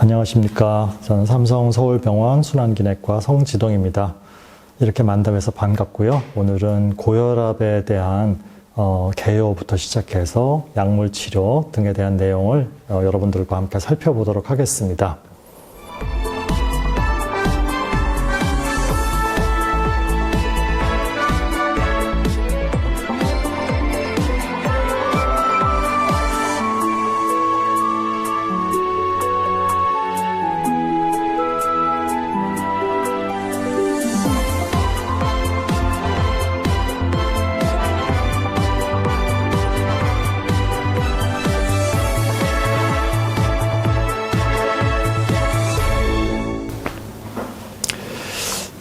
안녕하십니까. 저는 삼성 서울병원 순환기내과 성지동입니다. 이렇게 만남해서 반갑고요. 오늘은 고혈압에 대한 개요부터 시작해서 약물 치료 등에 대한 내용을 여러분들과 함께 살펴보도록 하겠습니다.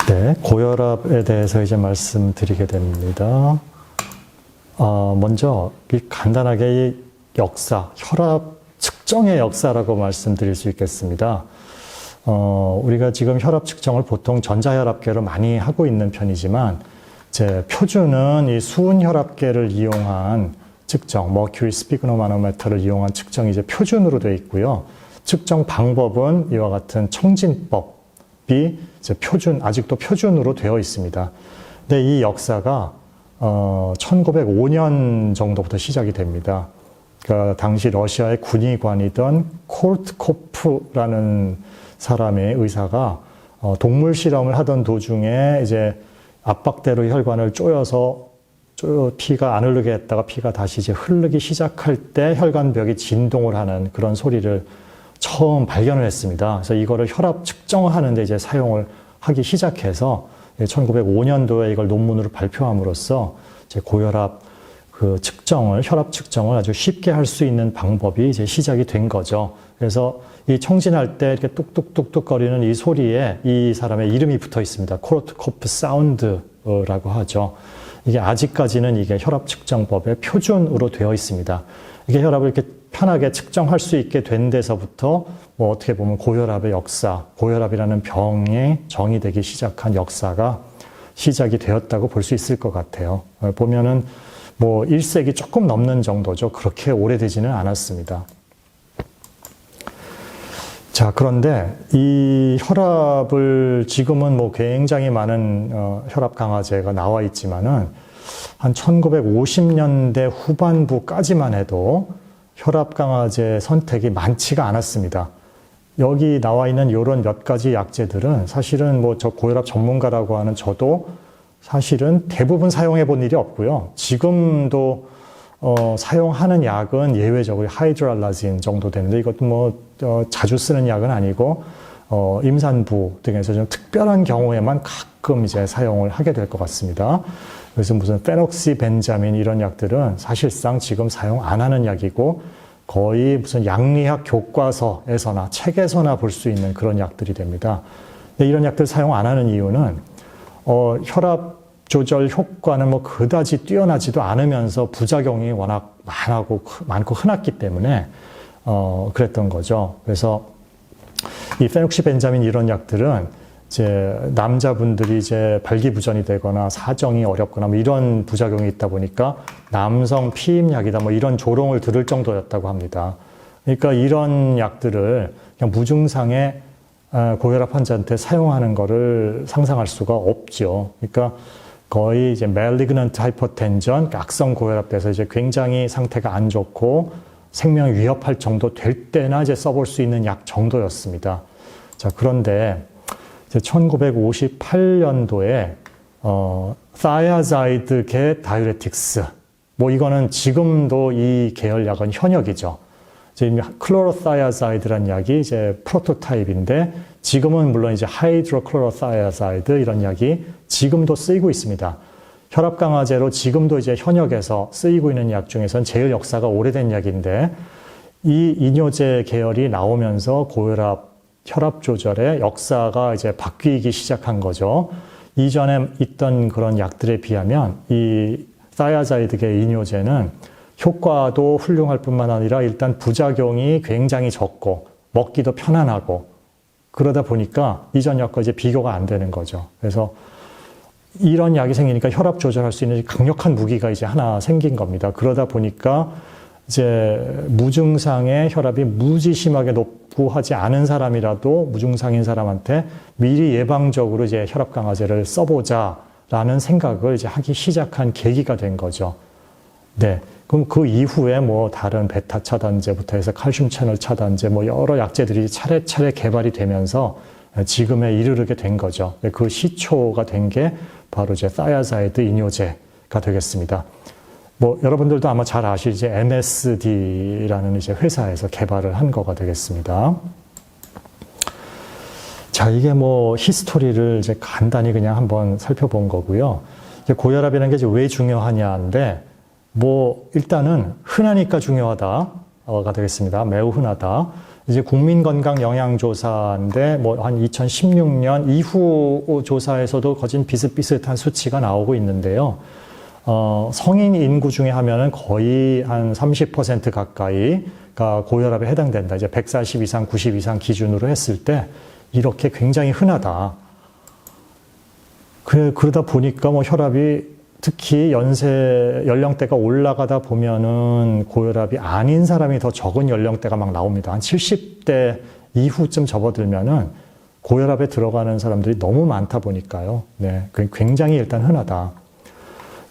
네, 고혈압에 대해서 이제 말씀드리게 됩니다. 먼저 간단하게 이 역사, 혈압 측정의 역사라고 말씀드릴 수 있겠습니다. 우리가 지금 혈압 측정을 보통 전자혈압계로 많이 하고 있는 편이지만, 제 표준은 이 수은혈압계를 이용한 측정, Mercury Sphygmomanometer를 이용한 측정이 이제 표준으로 되어 있고요. 측정 방법은 이와 같은 청진법이 이제 아직도 표준으로 되어 있습니다. 근데 이 역사가 1905년 정도부터 시작이 됩니다. 그러니까 당시 러시아의 군의관이던 코르트코프라는 사람의 의사가 동물 실험을 하던 도중에 이제 압박대로 혈관을 쪼여서 피가 안 흐르게 했다가 피가 다시 이제 흐르기 시작할 때 혈관벽이 진동을 하는 그런 소리를 처음 발견을 했습니다. 그래서 이거를 혈압 측정을 하는데 이제 사용을 하기 시작해서 1905년도에 이걸 논문으로 발표함으로써 이제 고혈압 혈압 측정을 아주 쉽게 할 수 있는 방법이 이제 시작이 된 거죠. 그래서 이 청진할 때 이렇게 뚝뚝뚝뚝 거리는 이 소리에 이 사람의 이름이 붙어 있습니다. 코르트코프 사운드라고 하죠. 이게 아직까지는 이게 혈압 측정법의 표준으로 되어 있습니다. 이게 혈압을 이렇게 편하게 측정할 수 있게 된 데서부터 어떻게 보면 고혈압의 역사, 고혈압이라는 병이 정의되기 시작한 역사가 시작이 되었다고 볼 수 있을 것 같아요. 보면은 1세기 조금 넘는 정도죠. 그렇게 오래되지는 않았습니다. 자, 그런데 이 혈압을 지금은 굉장히 많은 혈압 강화제가 나와 있지만은 한 1950년대 후반부까지만 해도 혈압 강화제 선택이 많지가 않았습니다. 여기 나와 있는 이런 몇 가지 약제들은 사실은 저 고혈압 전문가라고 하는 저도 사실은 대부분 사용해 본 일이 없고요. 지금도 사용하는 약은 예외적으로 하이드랄라진 정도 되는데 이것도 자주 쓰는 약은 아니고 임산부 등에서 좀 특별한 경우에만 가끔 이제 사용을 하게 될 것 같습니다. 그래서 무슨 페녹시벤자민 이런 약들은 사실상 지금 사용 안 하는 약이고 거의 무슨 약리학 교과서에서나 책에서나 볼 수 있는 그런 약들이 됩니다. 근데 이런 약들 사용 안 하는 이유는 혈압 조절 효과는 그다지 뛰어나지도 않으면서 부작용이 워낙 많고 흔했기 때문에 그랬던 거죠. 그래서 이 페녹시벤자민 이런 약들은 이제 남자분들이 이제 발기부전이 되거나 사정이 어렵거나 이런 부작용이 있다 보니까 남성 피임약이다 이런 조롱을 들을 정도였다고 합니다. 그러니까 이런 약들을 그냥 무증상의 고혈압 환자한테 사용하는 거를 상상할 수가 없죠. 그러니까 거의 이제 malignant hypertension, 악성 고혈압 돼서 이제 굉장히 상태가 안 좋고 생명 위협할 정도 될 때나 이제 써볼 수 있는 약 정도였습니다. 자, 그런데 이제 1958년도에 thiazide계 다이우레틱스, 이거는 지금도 이 계열 약은 현역이죠. 이제 클로로사이아자이드란 약이 이제 프로토타입인데 지금은 물론 이제 하이드로클로로사이아자이드 이런 약이 지금도 쓰이고 있습니다. 혈압 강화제로 지금도 이제 현역에서 쓰이고 있는 약 중에서는 제일 역사가 오래된 약인데 이 이뇨제 계열이 나오면서 혈압 조절의 역사가 이제 바뀌기 시작한 거죠. 이전에 있던 그런 약들에 비하면 이 사이아자이드계 이뇨제는 효과도 훌륭할 뿐만 아니라 일단 부작용이 굉장히 적고 먹기도 편안하고 그러다 보니까 이전 약과 이제 비교가 안 되는 거죠. 그래서 이런 약이 생기니까 혈압 조절할 수 있는 강력한 무기가 이제 하나 생긴 겁니다. 그러다 보니까 이제 무증상의 혈압이 무지 심하게 높고 하지 않은 사람이라도 무증상인 사람한테 미리 예방적으로 이제 혈압 강화제를 써보자라는 생각을 이제 하기 시작한 계기가 된 거죠. 네. 그럼 그 이후에 뭐 다른 베타 차단제부터 해서 칼슘 채널 차단제 뭐 여러 약제들이 차례차례 개발이 되면서 지금에 이르게 된 거죠. 그 시초가 된 게 바로 이제 타이아자이드 이뇨제가 되겠습니다. 뭐 여러분들도 아마 잘 아시지 MSD라는 이제 회사에서 개발을 한 거가 되겠습니다. 자, 이게 뭐 히스토리를 이제 간단히 그냥 한번 살펴본 거고요. 고혈압이라는 게 이제 왜 중요하냐인데 뭐 일단은 흔하니까 중요하다가 되겠습니다. 매우 흔하다. 이제 국민건강영양조사인데 뭐 한 2016년 이후 조사에서도 거진 비슷비슷한 수치가 나오고 있는데요. 성인 인구 중에 하면은 거의 한 30% 가까이가 고혈압에 해당된다. 이제 140 이상, 90 이상 기준으로 했을 때 이렇게 굉장히 흔하다. 그러다 보니까 뭐 혈압이 특히 연령대가 올라가다 보면은 고혈압이 아닌 사람이 더 적은 연령대가 막 나옵니다. 한 70대 이후쯤 접어들면은 고혈압에 들어가는 사람들이 너무 많다 보니까요. 네. 굉장히 일단 흔하다.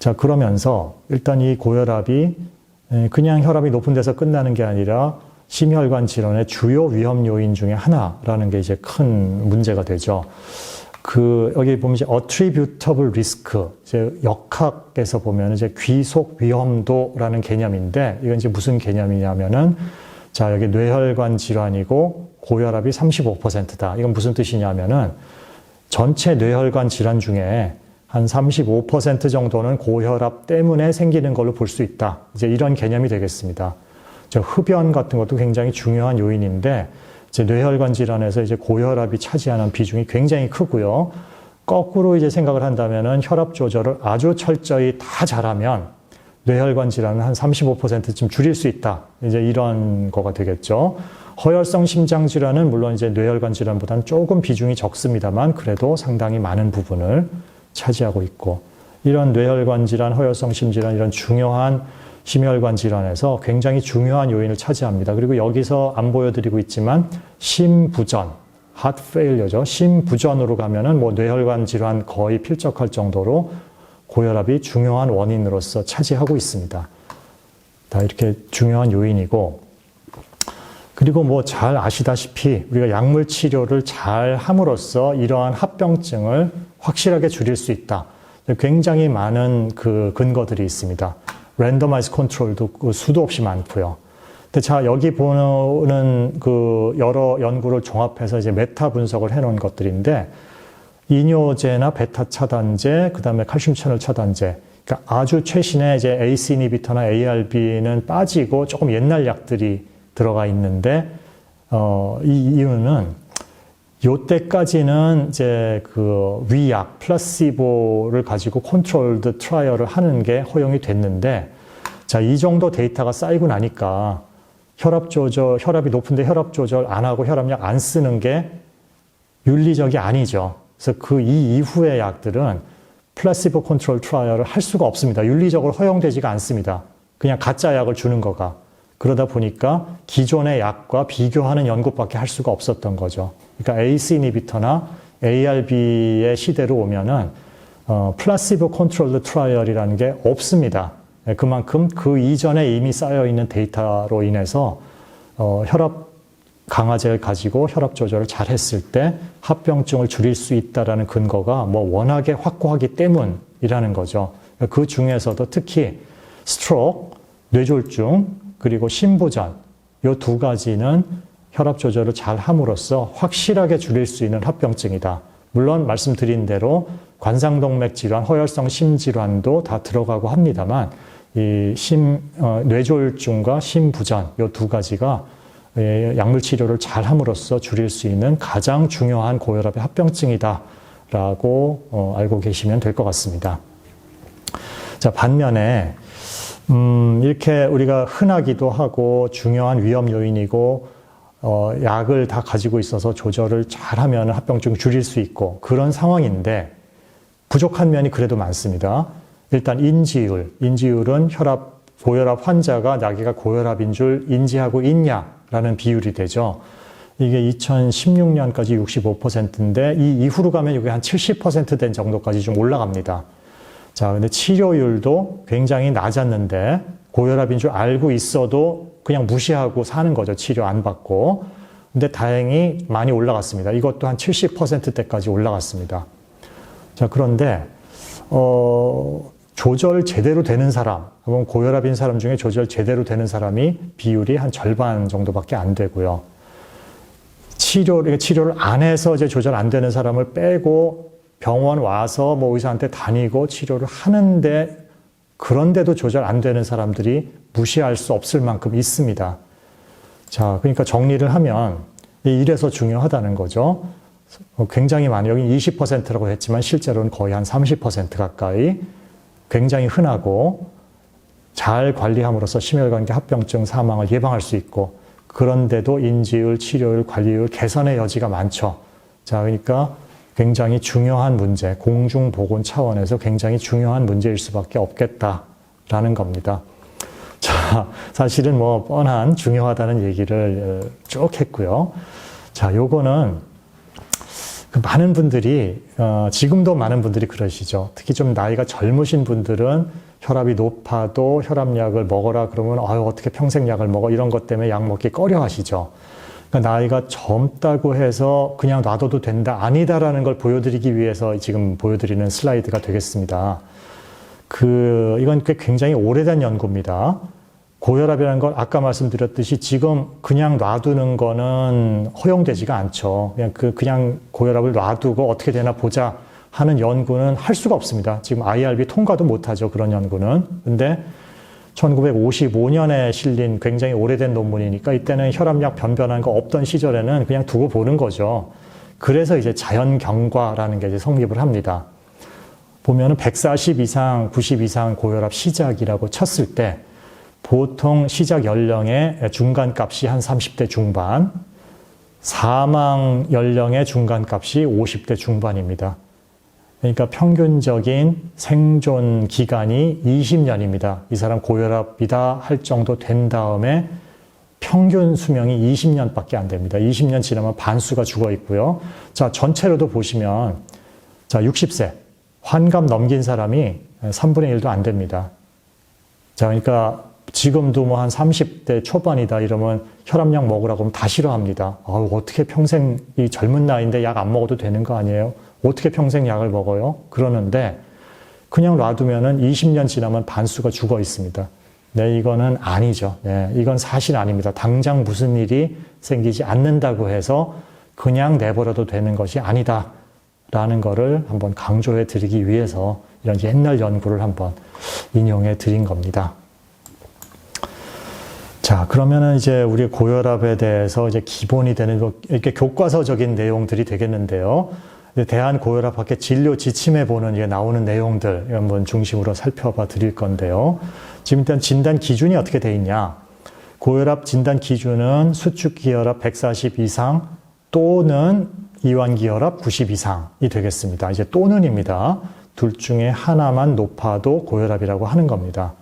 자, 그러면서 일단 이 고혈압이 그냥 혈압이 높은 데서 끝나는 게 아니라 심혈관 질환의 주요 위험 요인 중에 하나라는 게 이제 큰 문제가 되죠. 여기 보면 이제 attributable risk, 이제 역학에서 보면 이제 귀속 위험도라는 개념인데, 이건 이제 무슨 개념이냐면은, 자, 여기 뇌혈관 질환이고 고혈압이 35%다. 이건 무슨 뜻이냐면은, 전체 뇌혈관 질환 중에 한 35% 정도는 고혈압 때문에 생기는 걸로 볼 수 있다. 이제 이런 개념이 되겠습니다. 흡연 같은 것도 굉장히 중요한 요인인데, 이제 뇌혈관 질환에서 이제 고혈압이 차지하는 비중이 굉장히 크고요. 거꾸로 이제 생각을 한다면은 혈압 조절을 아주 철저히 다 잘하면 뇌혈관 질환은 한 35%쯤 줄일 수 있다. 이제 이런 거가 되겠죠. 허혈성 심장 질환은 물론 이제 뇌혈관 질환보다는 조금 비중이 적습니다만 그래도 상당히 많은 부분을 차지하고 있고, 이런 뇌혈관 질환, 허혈성 심질환 이런 중요한 심혈관 질환에서 굉장히 중요한 요인을 차지합니다. 그리고 여기서 안 보여드리고 있지만 심부전, heart failure죠. 심부전으로 가면은 뭐 뇌혈관 질환 거의 필적할 정도로 고혈압이 중요한 원인으로서 차지하고 있습니다. 다 이렇게 중요한 요인이고, 그리고 뭐 잘 아시다시피 우리가 약물 치료를 잘 함으로써 이러한 합병증을 확실하게 줄일 수 있다. 굉장히 많은 그 근거들이 있습니다. 랜더마이즈 컨트롤도 수도 없이 많고요. 근데 자, 여기 보는 그 여러 연구를 종합해서 이제 메타 분석을 해놓은 것들인데, 이뇨제나 베타 차단제, 그 다음에 칼슘 채널 차단제, 그러니까 아주 최신의 이제 ACE 이니비터나 ARB는 빠지고 조금 옛날 약들이 들어가 있는데, 이 이유는 요때까지는 이제 그 위약, 플라시보를 가지고 컨트롤드 트라이얼을 하는 게 허용이 됐는데, 자, 이 정도 데이터가 쌓이고 나니까 혈압이 높은데 혈압 조절 안 하고 혈압약 안 쓰는 게 윤리적이 아니죠. 그래서 그 이후의 약들은 플라시보 컨트롤 트라이얼을 할 수가 없습니다. 윤리적으로 허용되지가 않습니다. 그냥 가짜 약을 주는 거가. 그러다 보니까 기존의 약과 비교하는 연구밖에 할 수가 없었던 거죠. 그러니까 ACE 이니비터나 ARB의 시대로 오면은 플라시보 컨트롤드 트라이얼이라는 게 없습니다. 그만큼 그 이전에 이미 쌓여있는 데이터로 인해서 혈압 강화제를 가지고 혈압 조절을 잘 했을 때 합병증을 줄일 수 있다는 근거가 뭐 워낙에 확고하기 때문이라는 거죠. 그 중에서도 특히 스트로크, 뇌졸중, 그리고 심부전, 이 두 가지는 혈압 조절을 잘 함으로써 확실하게 줄일 수 있는 합병증이다. 물론 말씀드린 대로 관상동맥 질환, 허혈성 심질환도 다 들어가고 합니다만, 이 뇌졸중과 심부전, 이 두 가지가 약물 치료를 잘 함으로써 줄일 수 있는 가장 중요한 고혈압의 합병증이다라고 알고 계시면 될 것 같습니다. 자, 반면에 이렇게 우리가 흔하기도 하고 중요한 위험 요인이고 약을 다 가지고 있어서 조절을 잘하면 합병증 줄일 수 있고 그런 상황인데 부족한 면이 그래도 많습니다. 일단 인지율은 혈압 고혈압 환자가 자기가 고혈압인 줄 인지하고 있냐라는 비율이 되죠. 이게 2016년까지 65%인데 이 이후로 가면 이게 한 70% 된 정도까지 좀 올라갑니다. 자, 근데 치료율도 굉장히 낮았는데 고혈압인 줄 알고 있어도 그냥 무시하고 사는 거죠. 치료 안 받고. 근데 다행히 많이 올라갔습니다. 이것도 한 70%대까지 올라갔습니다. 자, 그런데 조절 제대로 되는 사람, 혹은 고혈압인 사람 중에 조절 제대로 되는 사람이 비율이 한 절반 정도밖에 안 되고요. 치료를 안 해서 이제 조절 안 되는 사람을 빼고 병원 와서 뭐 의사한테 다니고 치료를 하는데 그런데도 조절 안 되는 사람들이 무시할 수 없을 만큼 있습니다. 자, 그러니까 정리를 하면 이래서 중요하다는 거죠. 굉장히 많이, 여기 20%라고 했지만 실제로는 거의 한 30% 가까이 굉장히 흔하고 잘 관리함으로써 심혈관계 합병증 사망을 예방할 수 있고 그런데도 인지율, 치료율, 관리율 개선의 여지가 많죠. 자, 그러니까 굉장히 중요한 문제, 공중보건 차원에서 굉장히 중요한 문제일 수밖에 없겠다라는 겁니다. 자, 사실은 뭐 뻔한 중요하다는 얘기를 쭉 했고요. 자, 요거는 많은 분들이 지금도 많은 분들이 그러시죠. 특히 좀 나이가 젊으신 분들은 혈압이 높아도 혈압약을 먹어라 그러면 어떻게 평생 약을 먹어 이런 것 때문에 약 먹기 꺼려 하시죠. 그러니까 나이가 젊다고 해서 그냥 놔둬도 된다 아니다라는 걸 보여드리기 위해서 지금 보여드리는 슬라이드가 되겠습니다. 이건 굉장히 오래된 연구입니다. 고혈압이라는 걸 아까 말씀드렸듯이 지금 그냥 놔두는 거는 허용되지가 않죠. 그냥 고혈압을 놔두고 어떻게 되나 보자 하는 연구는 할 수가 없습니다. 지금 IRB 통과도 못하죠. 그런 연구는. 근데 1955년에 실린 굉장히 오래된 논문이니까 이때는 혈압약 변변한 거 없던 시절에는 그냥 두고 보는 거죠. 그래서 이제 자연경과라는 게 이제 성립을 합니다. 보면은 140 이상, 90 이상 고혈압 시작이라고 쳤을 때 보통 시작 연령의 중간값이 한 30대 중반, 사망 연령의 중간값이 50대 중반입니다. 그러니까 평균적인 생존 기간이 20년입니다. 이 사람 고혈압이다 할 정도 된 다음에 평균 수명이 20년밖에 안 됩니다. 20년 지나면 반수가 죽어 있고요. 자, 전체로도 보시면 자, 60세 환갑 넘긴 사람이 3분의 1도 안 됩니다. 자, 그러니까 지금도 뭐 한 30대 초반이다 이러면 혈압약 먹으라고 하면 다 싫어합니다. 어떻게 평생 이 젊은 나이인데 약 안 먹어도 되는 거 아니에요? 어떻게 평생 약을 먹어요? 그러는데 그냥 놔두면은 20년 지나면 반수가 죽어 있습니다. 네, 이거는 아니죠. 네, 이건 사실 아닙니다. 당장 무슨 일이 생기지 않는다고 해서 그냥 내버려도 되는 것이 아니다라는 거를 한번 강조해 드리기 위해서 이런 옛날 연구를 한번 인용해 드린 겁니다. 자, 그러면은 이제 우리 고혈압에 대해서 이제 기본이 되는 이렇게 교과서적인 내용들이 되겠는데요. 대한고혈압학회 진료 지침에 보는 이게 나오는 내용들 한번 중심으로 살펴봐 드릴 건데요. 지금 일단 진단 기준이 어떻게 돼 있냐? 고혈압 진단 기준은 수축기혈압 140 이상 또는 이완기혈압 90 이상이 되겠습니다. 이제 또는입니다. 둘 중에 하나만 높아도 고혈압이라고 하는 겁니다.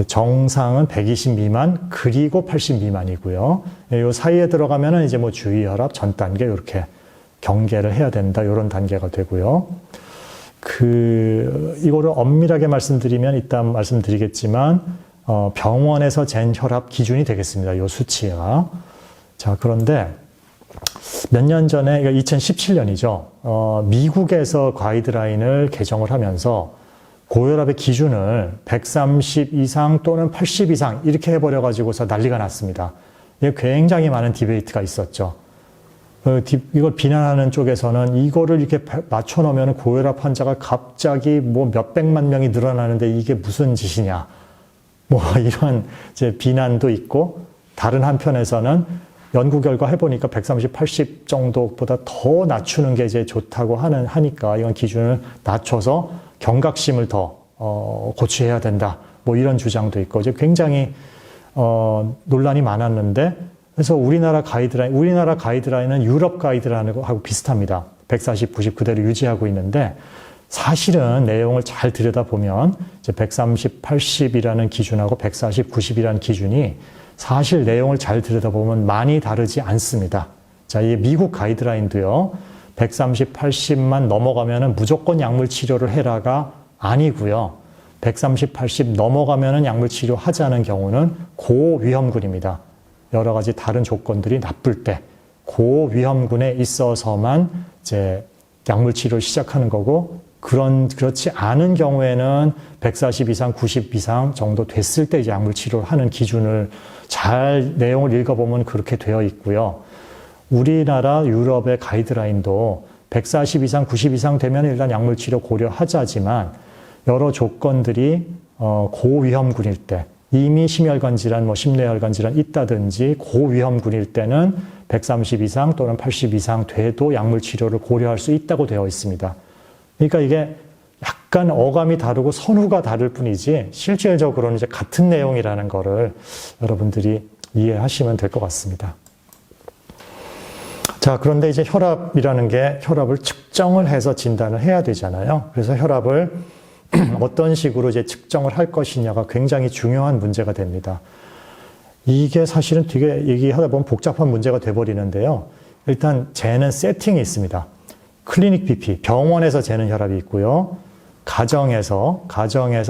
정상은 120 미만 그리고 80 미만이고요. 이 사이에 들어가면은 이제 뭐 주의혈압 전 단계 이렇게 경계를 해야 된다 이런 단계가 되고요. 이거를 엄밀하게 말씀드리면 이따 말씀드리겠지만 병원에서 잰 혈압 기준이 되겠습니다. 이 수치가. 자, 그런데 몇 년 전에 2017년이죠. 미국에서 가이드라인을 개정을 하면서 고혈압의 기준을 130 이상 또는 80 이상 이렇게 해버려가지고서 난리가 났습니다. 이게 굉장히 많은 디베이트가 있었죠. 이걸 비난하는 쪽에서는 이거를 이렇게 맞춰놓으면 고혈압 환자가 갑자기 뭐 몇백만 명이 늘어나는데 이게 무슨 짓이냐. 뭐 이런 이제 비난도 있고 다른 한편에서는 연구 결과 해보니까 130, 80 정도보다 더 낮추는 게 이제 좋다고 하니까 이건 기준을 낮춰서 경각심을 더 고취해야 된다. 뭐 이런 주장도 있고 이제 굉장히 논란이 많았는데 그래서 우리나라 가이드라인은 유럽 가이드라인하고 비슷합니다. 140, 90 그대로 유지하고 있는데 사실은 내용을 잘 들여다보면 이제 130, 80이라는 기준하고 140, 90이라는 기준이 사실 내용을 잘 들여다보면 많이 다르지 않습니다. 자, 이 미국 가이드라인도요. 130, 80만 넘어가면은 무조건 약물 치료를 해라가 아니고요. 130, 80 넘어가면은 약물 치료 하자는 경우는 고위험군입니다. 여러 가지 다른 조건들이 나쁠 때 고위험군에 있어서만 이제 약물 치료를 시작하는 거고 그렇지 않은 경우에는 140 이상, 90 이상 정도 됐을 때 이제 약물 치료를 하는 기준을 잘 내용을 읽어보면 그렇게 되어 있고요. 우리나라 유럽의 가이드라인도 140 이상, 90 이상 되면 일단 약물 치료 고려하자지만 여러 조건들이 고위험군일 때 이미 심혈관 질환, 심뇌혈관 질환 있다든지 고위험군일 때는 130 이상 또는 80 이상 돼도 약물 치료를 고려할 수 있다고 되어 있습니다. 그러니까 이게 약간 어감이 다르고 선후가 다를 뿐이지 실질적으로는 이제 같은 내용이라는 거를 여러분들이 이해하시면 될 것 같습니다. 자, 그런데 이제 혈압이라는 게 혈압을 측정을 해서 진단을 해야 되잖아요. 그래서 혈압을 어떤 식으로 이제 측정을 할 것이냐가 굉장히 중요한 문제가 됩니다. 이게 사실은 되게 얘기하다 보면 복잡한 문제가 돼버리는데요. 일단 재는 세팅이 있습니다. 클리닉 BP, 병원에서 재는 혈압이 있고요. 가정에서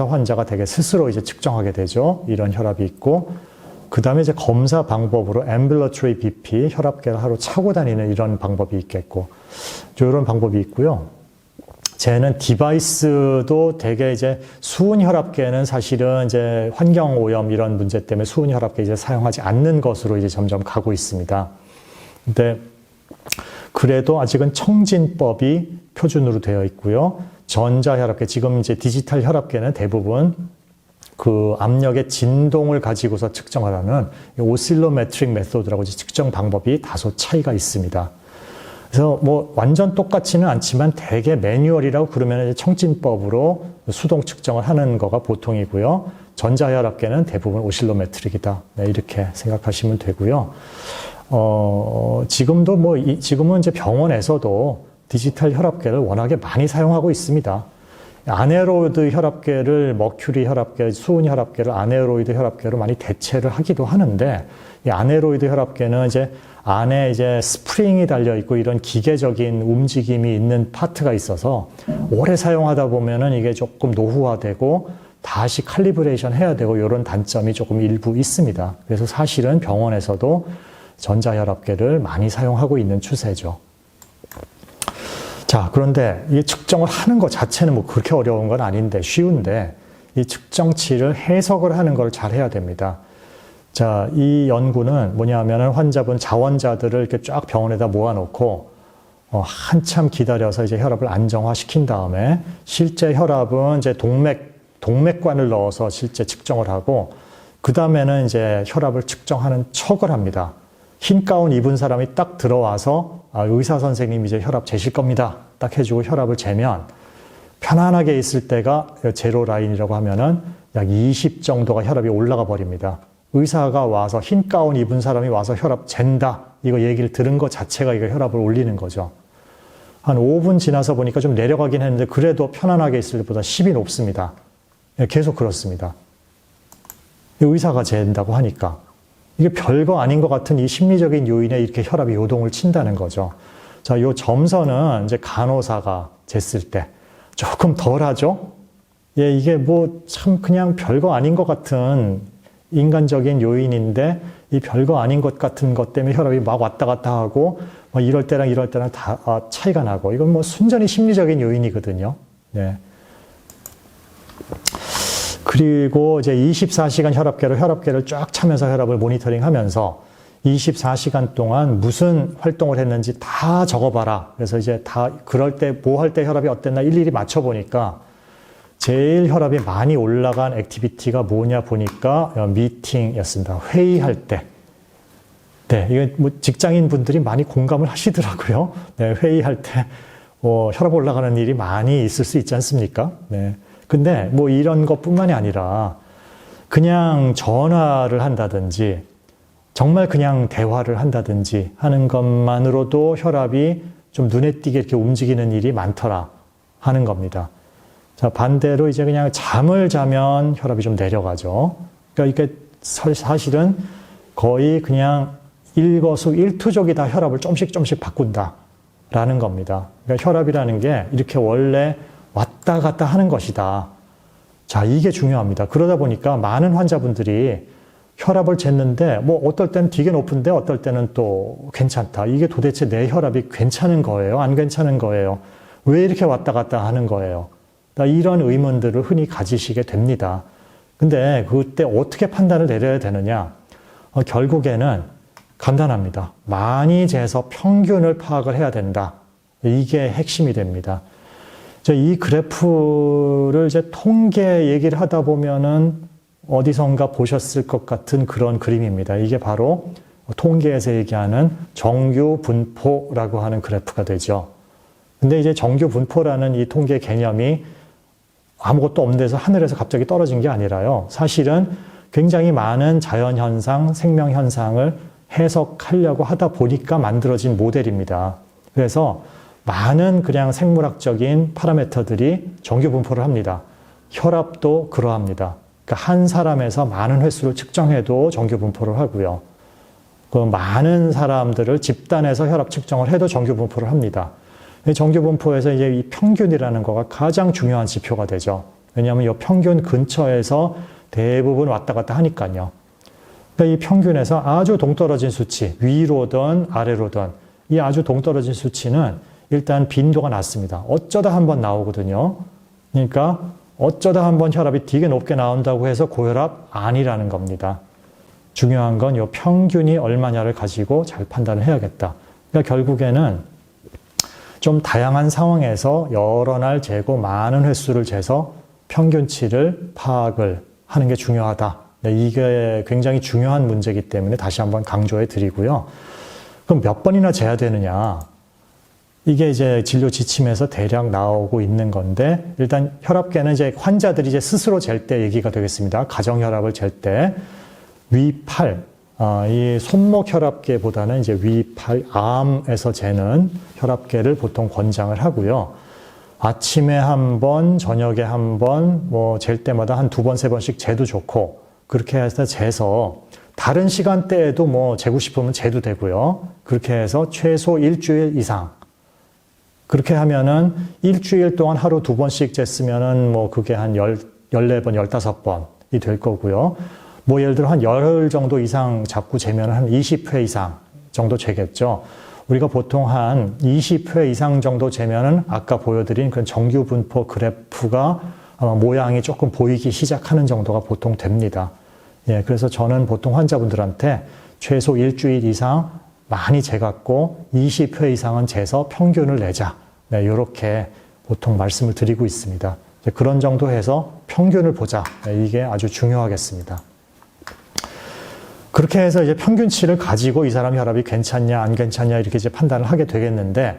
환자가 되게 스스로 이제 측정하게 되죠. 이런 혈압이 있고, 그 다음에 이제 검사 방법으로 ambulatory BP, 혈압계를 하루 차고 다니는 이런 방법이 있겠고, 이런 방법이 있고요. 재는 디바이스도 되게 이제 수은 혈압계는 사실은 이제 환경 오염 이런 문제 때문에 수은 혈압계 이제 사용하지 않는 것으로 이제 점점 가고 있습니다. 근데 그래도 아직은 청진법이 표준으로 되어 있고요. 전자혈압계, 지금 이제 디지털 혈압계는 대부분 그 압력의 진동을 가지고서 측정하라는 오실로메트릭 메소드라고 측정 방법이 다소 차이가 있습니다. 그래서 뭐 완전 똑같지는 않지만 대개 매뉴얼이라고 그러면 청진법으로 수동 측정을 하는 거가 보통이고요. 전자혈압계는 대부분 오실로메트릭이다. 네, 이렇게 생각하시면 되고요. 지금은 이제 병원에서도 디지털 혈압계를 워낙에 많이 사용하고 있습니다. 아네로이드 혈압계를 머큐리 혈압계, 수은 혈압계를 아네로이드 혈압계로 많이 대체를 하기도 하는데, 이 아네로이드 혈압계는 이제 안에 이제 스프링이 달려 있고 이런 기계적인 움직임이 있는 파트가 있어서 오래 사용하다 보면은 이게 조금 노후화되고 다시 칼리브레이션 해야 되고 이런 단점이 조금 일부 있습니다. 그래서 사실은 병원에서도 전자혈압계를 많이 사용하고 있는 추세죠. 자, 그런데 이 측정을 하는 것 자체는 뭐 그렇게 어려운 건 아닌데 쉬운데 이 측정치를 해석을 하는 걸 잘 해야 됩니다. 자, 이 연구는 뭐냐면은 환자분 자원자들을 이렇게 쫙 병원에다 모아놓고 한참 기다려서 이제 혈압을 안정화시킨 다음에 실제 혈압은 이제 동맥관을 넣어서 실제 측정을 하고 그 다음에는 이제 혈압을 측정하는 척을 합니다. 흰 가운 입은 사람이 딱 들어와서 의사 선생님이 이제 혈압 재실 겁니다. 딱 해주고 혈압을 재면 편안하게 있을 때가 제로 라인이라고 하면은 약 20 정도가 혈압이 올라가 버립니다. 의사가 와서 흰 가운 입은 사람이 와서 혈압 잰다. 이거 얘기를 들은 것 자체가 이거 혈압을 올리는 거죠. 한 5분 지나서 보니까 좀 내려가긴 했는데 그래도 편안하게 있을 때보다 10이 높습니다. 계속 그렇습니다. 의사가 잰다고 하니까. 이게 별거 아닌 것 같은 이 심리적인 요인에 이렇게 혈압이 요동을 친다는 거죠. 자, 요 점선은 이제 간호사가 쟀을 때 조금 덜 하죠? 예, 이게 뭐 참 그냥 별거 아닌 것 같은 인간적인 요인인데 이 별거 아닌 것 같은 것 때문에 혈압이 막 왔다 갔다 하고 뭐 이럴 때랑 다 차이가 나고 이건 뭐 순전히 심리적인 요인이거든요. 네. 그리고 이제 24시간 혈압계를 쫙 차면서 혈압을 모니터링 하면서 24시간 동안 무슨 활동을 했는지 다 적어봐라. 그래서 이제 다 그럴 때 뭐 할 때 혈압이 어땠나 일일이 맞춰보니까 제일 혈압이 많이 올라간 액티비티가 뭐냐 보니까 미팅이었습니다. 회의할 때. 네, 이게 뭐 직장인 분들이 많이 공감을 하시더라고요. 네, 회의할 때 혈압 올라가는 일이 많이 있을 수 있지 않습니까? 네. 근데 뭐 이런 것뿐만이 아니라 그냥 전화를 한다든지 정말 그냥 대화를 한다든지 하는 것만으로도 혈압이 좀 눈에 띄게 이렇게 움직이는 일이 많더라. 하는 겁니다. 자, 반대로 이제 그냥 잠을 자면 혈압이 좀 내려가죠. 그러니까 이게 사실은 거의 그냥 일거수일투족이 다 혈압을 조금씩 바꾼다라는 겁니다. 그러니까 혈압이라는 게 이렇게 원래 왔다 갔다 하는 것이다. 자, 이게 중요합니다. 그러다 보니까 많은 환자분들이 혈압을 쟀는데 뭐 어떨 때는 되게 높은데 어떨 때는 또 괜찮다. 이게 도대체 내 혈압이 괜찮은 거예요? 안 괜찮은 거예요? 왜 이렇게 왔다 갔다 하는 거예요? 이런 의문들을 흔히 가지시게 됩니다. 근데 그때 어떻게 판단을 내려야 되느냐? 결국에는 간단합니다. 많이 재서 평균을 파악을 해야 된다. 이게 핵심이 됩니다. 이 그래프를 이제 통계 얘기를 하다 보면은 어디선가 보셨을 것 같은 그런 그림입니다. 이게 바로 통계에서 얘기하는 정규 분포라고 하는 그래프가 되죠. 근데 이제 정규 분포라는 이 통계 개념이 아무것도 없는 데서 하늘에서 갑자기 떨어진 게 아니라요. 사실은 굉장히 많은 자연현상, 생명현상을 해석하려고 하다 보니까 만들어진 모델입니다. 그래서 많은 그냥 생물학적인 파라미터들이 정규 분포를 합니다. 혈압도 그러합니다. 그러니까 한 사람에서 많은 횟수를 측정해도 정규 분포를 하고요. 그 많은 사람들을 집단에서 혈압 측정을 해도 정규 분포를 합니다. 정규 분포에서 이제 이 평균이라는 거가 가장 중요한 지표가 되죠. 왜냐하면 이 평균 근처에서 대부분 왔다 갔다 하니까요. 그러니까 이 평균에서 아주 동떨어진 수치, 위로든 아래로든 이 아주 동떨어진 수치는 일단 빈도가 낮습니다. 어쩌다 한번 나오거든요. 그러니까 어쩌다 한번 혈압이 되게 높게 나온다고 해서 고혈압 아니라는 겁니다. 중요한 건 이 평균이 얼마냐를 가지고 잘 판단을 해야겠다. 그러니까 결국에는 좀 다양한 상황에서 여러 날 재고 많은 횟수를 재서 평균치를 파악을 하는 게 중요하다. 이게 굉장히 중요한 문제이기 때문에 다시 한번 강조해 드리고요. 그럼 몇 번이나 재야 되느냐? 이게 이제 진료 지침에서 대략 나오고 있는 건데, 일단 혈압계는 이제 환자들이 이제 스스로 잴 때 얘기가 되겠습니다. 가정 혈압을 잴 때 위팔, 이 손목 혈압계보다는 이제 위팔, 암에서 재는 혈압계를 보통 권장을 하고요. 아침에 한 번, 저녁에 한 번, 뭐 잴 때마다 한 두 번, 세 번씩 재도 좋고, 그렇게 해서 재서 다른 시간대에도 뭐 재고 싶으면 재도 되고요. 그렇게 해서 최소 일주일 이상. 그렇게 하면은 일주일 동안 하루 두 번씩 쟀으면은 뭐 그게 한 14번, 15번이 될 거고요. 뭐 예를 들어 한 열흘 정도 이상 잡고 재면 한 20회 이상 정도 재겠죠. 우리가 보통 한 20회 이상 정도 재면은 아까 보여드린 그 정규 분포 그래프가 아마 모양이 조금 보이기 시작하는 정도가 보통 됩니다. 예, 그래서 저는 보통 환자분들한테 최소 일주일 이상 많이 재갖고 20회 이상은 재서 평균을 내자. 네, 이렇게 보통 말씀을 드리고 있습니다. 그런 정도 해서 평균을 보자. 네, 이게 아주 중요하겠습니다. 그렇게 해서 이제 평균치를 가지고 이 사람 혈압이 괜찮냐, 안 괜찮냐, 이렇게 이제 판단을 하게 되겠는데,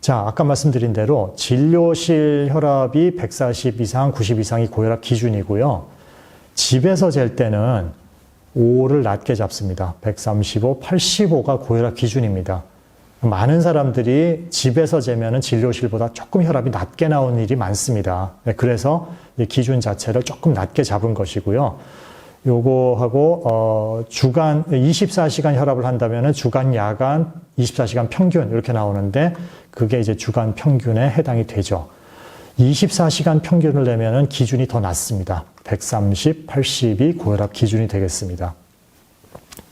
자, 아까 말씀드린 대로 진료실 혈압이 140 이상, 90 이상이 고혈압 기준이고요. 집에서 잴 때는 5를 낮게 잡습니다. 135, 85가 고혈압 기준입니다. 많은 사람들이 집에서 재면은 진료실보다 조금 혈압이 낮게 나오는 일이 많습니다. 그래서 이 기준 자체를 조금 낮게 잡은 것이고요. 요거하고 주간 24시간 혈압을 한다면은 주간, 야간, 24시간 평균 이렇게 나오는데 그게 이제 주간 평균에 해당이 되죠. 24시간 평균을 내면은 기준이 더 낮습니다. 130, 80이 고혈압 기준이 되겠습니다.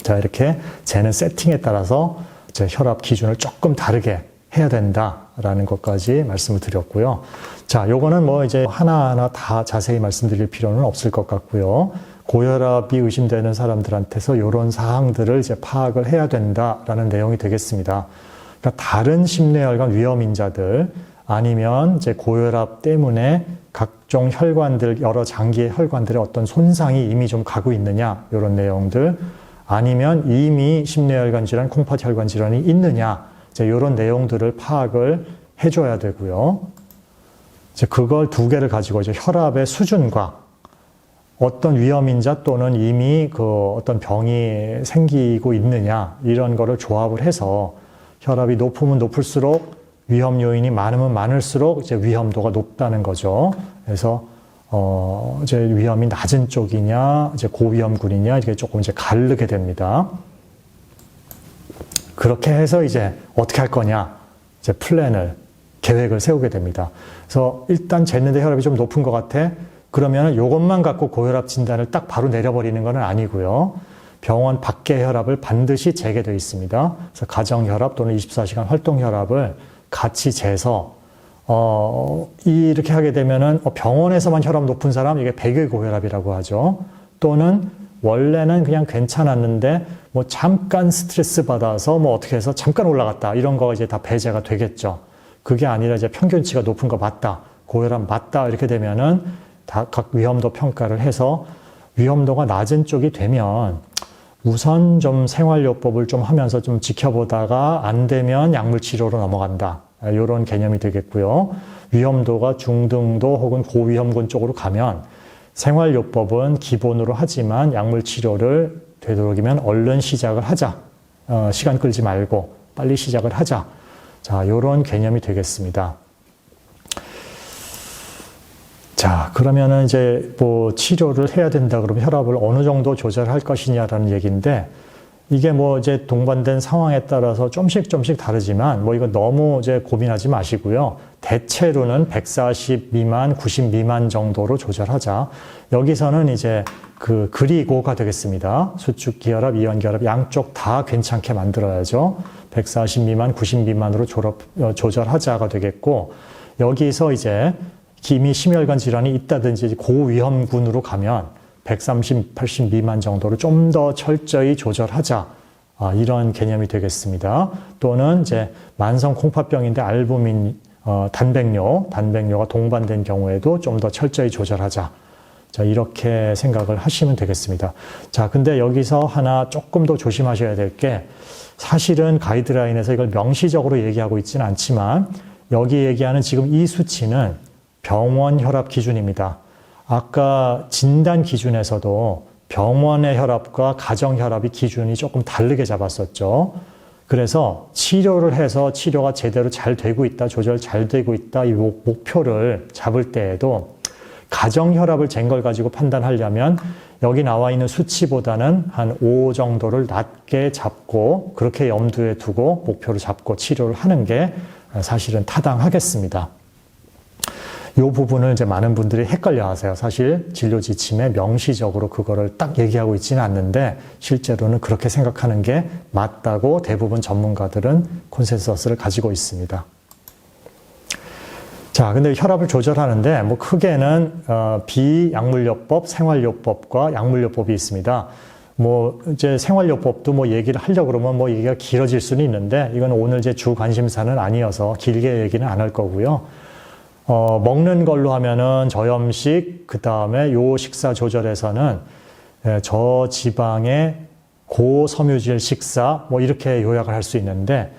자, 이렇게 재는 세팅에 따라서 제 혈압 기준을 조금 다르게 해야 된다라는 것까지 말씀을 드렸고요. 자, 요거는 뭐 이제 하나하나 다 자세히 말씀드릴 필요는 없을 것 같고요. 고혈압이 의심되는 사람들한테서 이런 사항들을 이제 파악을 해야 된다라는 내용이 되겠습니다. 그러니까 다른 심뇌혈관 위험인자들 아니면 이제 고혈압 때문에 각종 혈관들, 여러 장기의 혈관들의 어떤 손상이 이미 좀 가고 있느냐, 이런 내용들, 아니면 이미 심뇌혈관 질환, 콩팥혈관 질환이 있느냐, 이제 이런 내용들을 파악을 해줘야 되고요. 이제 그걸 두 개를 가지고 이제 혈압의 수준과 어떤 위험인자 또는 이미 그 어떤 병이 생기고 있느냐, 이런 거를 조합을 해서 혈압이 높으면 높을수록 위험 요인이 많으면 많을수록 이제 위험도가 높다는 거죠. 그래서 이제 위험이 낮은 쪽이냐, 이제 고위험군이냐, 이게 조금 이제 가르게 됩니다. 그렇게 해서 이제 어떻게 할 거냐, 이제 계획을 세우게 됩니다. 그래서 일단 쟀는데 혈압이 좀 높은 것 같아. 그러면 이것만 갖고 고혈압 진단을 딱 바로 내려버리는 건 아니고요. 병원 밖의 혈압을 반드시 재게 되어 있습니다. 그래서 가정혈압 또는 24시간 활동혈압을 같이 재서 이렇게 하게 되면은 병원에서만 혈압 높은 사람, 이게 백의 고혈압이라고 하죠. 또는 원래는 그냥 괜찮았는데 뭐 잠깐 스트레스 받아서 뭐 어떻게 해서 잠깐 올라갔다, 이런 거 이제 다 배제가 되겠죠. 그게 아니라 이제 평균치가 높은 거 맞다, 고혈압 맞다, 이렇게 되면은 다 각 위험도 평가를 해서 위험도가 낮은 쪽이 되면 우선 좀 생활요법을 좀 하면서 좀 지켜보다가 안 되면 약물 치료로 넘어간다, 이런 개념이 되겠고요. 위험도가 중등도 혹은 고위험군 쪽으로 가면 생활요법은 기본으로 하지만 약물 치료를 되도록이면 얼른 시작을 하자. 시간 끌지 말고 빨리 시작을 하자. 자, 이런 개념이 되겠습니다. 자, 그러면은 이제 뭐 치료를 해야 된다 그러면 혈압을 어느 정도 조절할 것이냐라는 얘기인데, 이게 뭐 이제 동반된 상황에 따라서 조금씩 다르지만 뭐 이거 너무 이제 고민하지 마시고요. 대체로는 140 미만, 90 미만 정도로 조절하자. 여기서는 이제 그리고가 되겠습니다. 수축 기혈압, 이완 기혈압 양쪽 다 괜찮게 만들어야죠. 140 미만, 90 미만으로 조절하자가 되겠고, 여기서 이제 기미 심혈관 질환이 있다든지 고위험군으로 가면 130, 80 미만 정도로 좀 더 철저히 조절하자. 이런 개념이 되겠습니다. 또는 이제 만성 콩팥병인데 알부민, 단백뇨가 동반된 경우에도 좀 더 철저히 조절하자. 자, 이렇게 생각을 하시면 되겠습니다. 자, 근데 여기서 하나 조금 더 조심하셔야 될 게, 사실은 가이드라인에서 이걸 명시적으로 얘기하고 있지는 않지만, 여기 얘기하는 지금 이 수치는 병원 혈압 기준입니다. 아까 진단 기준에서도 병원의 혈압과 가정 혈압이 기준이 조금 다르게 잡았었죠. 그래서 치료를 해서 치료가 제대로 잘 되고 있다, 조절 잘 되고 있다, 이 목표를 잡을 때에도 가정 혈압을 잰 걸 가지고 판단하려면 여기 나와 있는 수치보다는 한 5 정도를 낮게 잡고 그렇게 염두에 두고 목표를 잡고 치료를 하는 게 사실은 타당하겠습니다. 이 부분을 이제 많은 분들이 헷갈려 하세요. 사실 진료 지침에 명시적으로 그거를 딱 얘기하고 있지는 않는데 실제로는 그렇게 생각하는 게 맞다고 대부분 전문가들은 콘센서스를 가지고 있습니다. 자, 근데 혈압을 조절하는데 뭐 크게는 비약물요법, 생활요법과 약물요법이 있습니다. 뭐 이제 생활요법도 뭐 얘기를 하려고 그러면 뭐 얘기가 길어질 수는 있는데 이건 오늘 제 주 관심사는 아니어서 길게 얘기는 안 할 거고요. 먹는 걸로 하면은 저염식, 그 다음에 요 식사 조절에서는 저지방의 고섬유질 식사, 뭐 이렇게 요약을 할 수 있는데,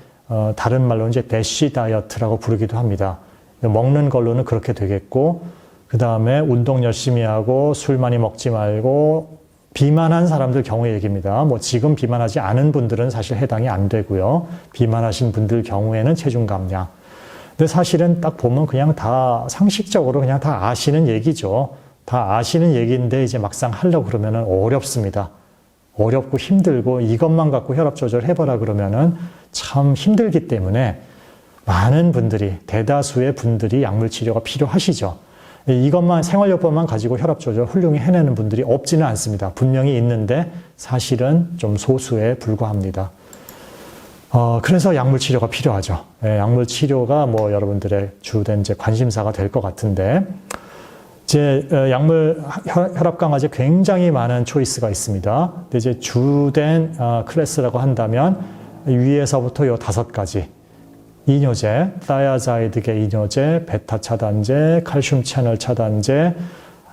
다른 말로 이제 대쉬 다이어트라고 부르기도 합니다. 먹는 걸로는 그렇게 되겠고, 그 다음에 운동 열심히 하고 술 많이 먹지 말고, 비만한 사람들 경우의 얘기입니다. 뭐 지금 비만하지 않은 분들은 사실 해당이 안 되고요. 비만하신 분들 경우에는 체중 감량. 근데 사실은 딱 보면 그냥 다 상식적으로 그냥 다 아시는 얘기죠. 다 아시는 얘기인데 이제 막상 하려고 그러면은 어렵습니다. 어렵고 힘들고 이것만 갖고 혈압 조절 해봐라 그러면은 참 힘들기 때문에 많은 분들이, 대다수의 분들이 약물 치료가 필요하시죠. 이것만, 생활요법만 가지고 혈압 조절 훌륭히 해내는 분들이 없지는 않습니다. 분명히 있는데 사실은 좀 소수에 불과합니다. 그래서 약물 치료가 필요하죠. 약물 치료가 뭐 여러분들의 주된 이제 관심사가 될 것 같은데, 이제 약물 혈압 강화제 굉장히 많은 초이스가 있습니다. 근데 이제 주된 클래스라고 한다면 위에서부터 요 5가지. 이뇨제, 다이아자이드계 이뇨제, 베타 차단제, 칼슘 채널 차단제,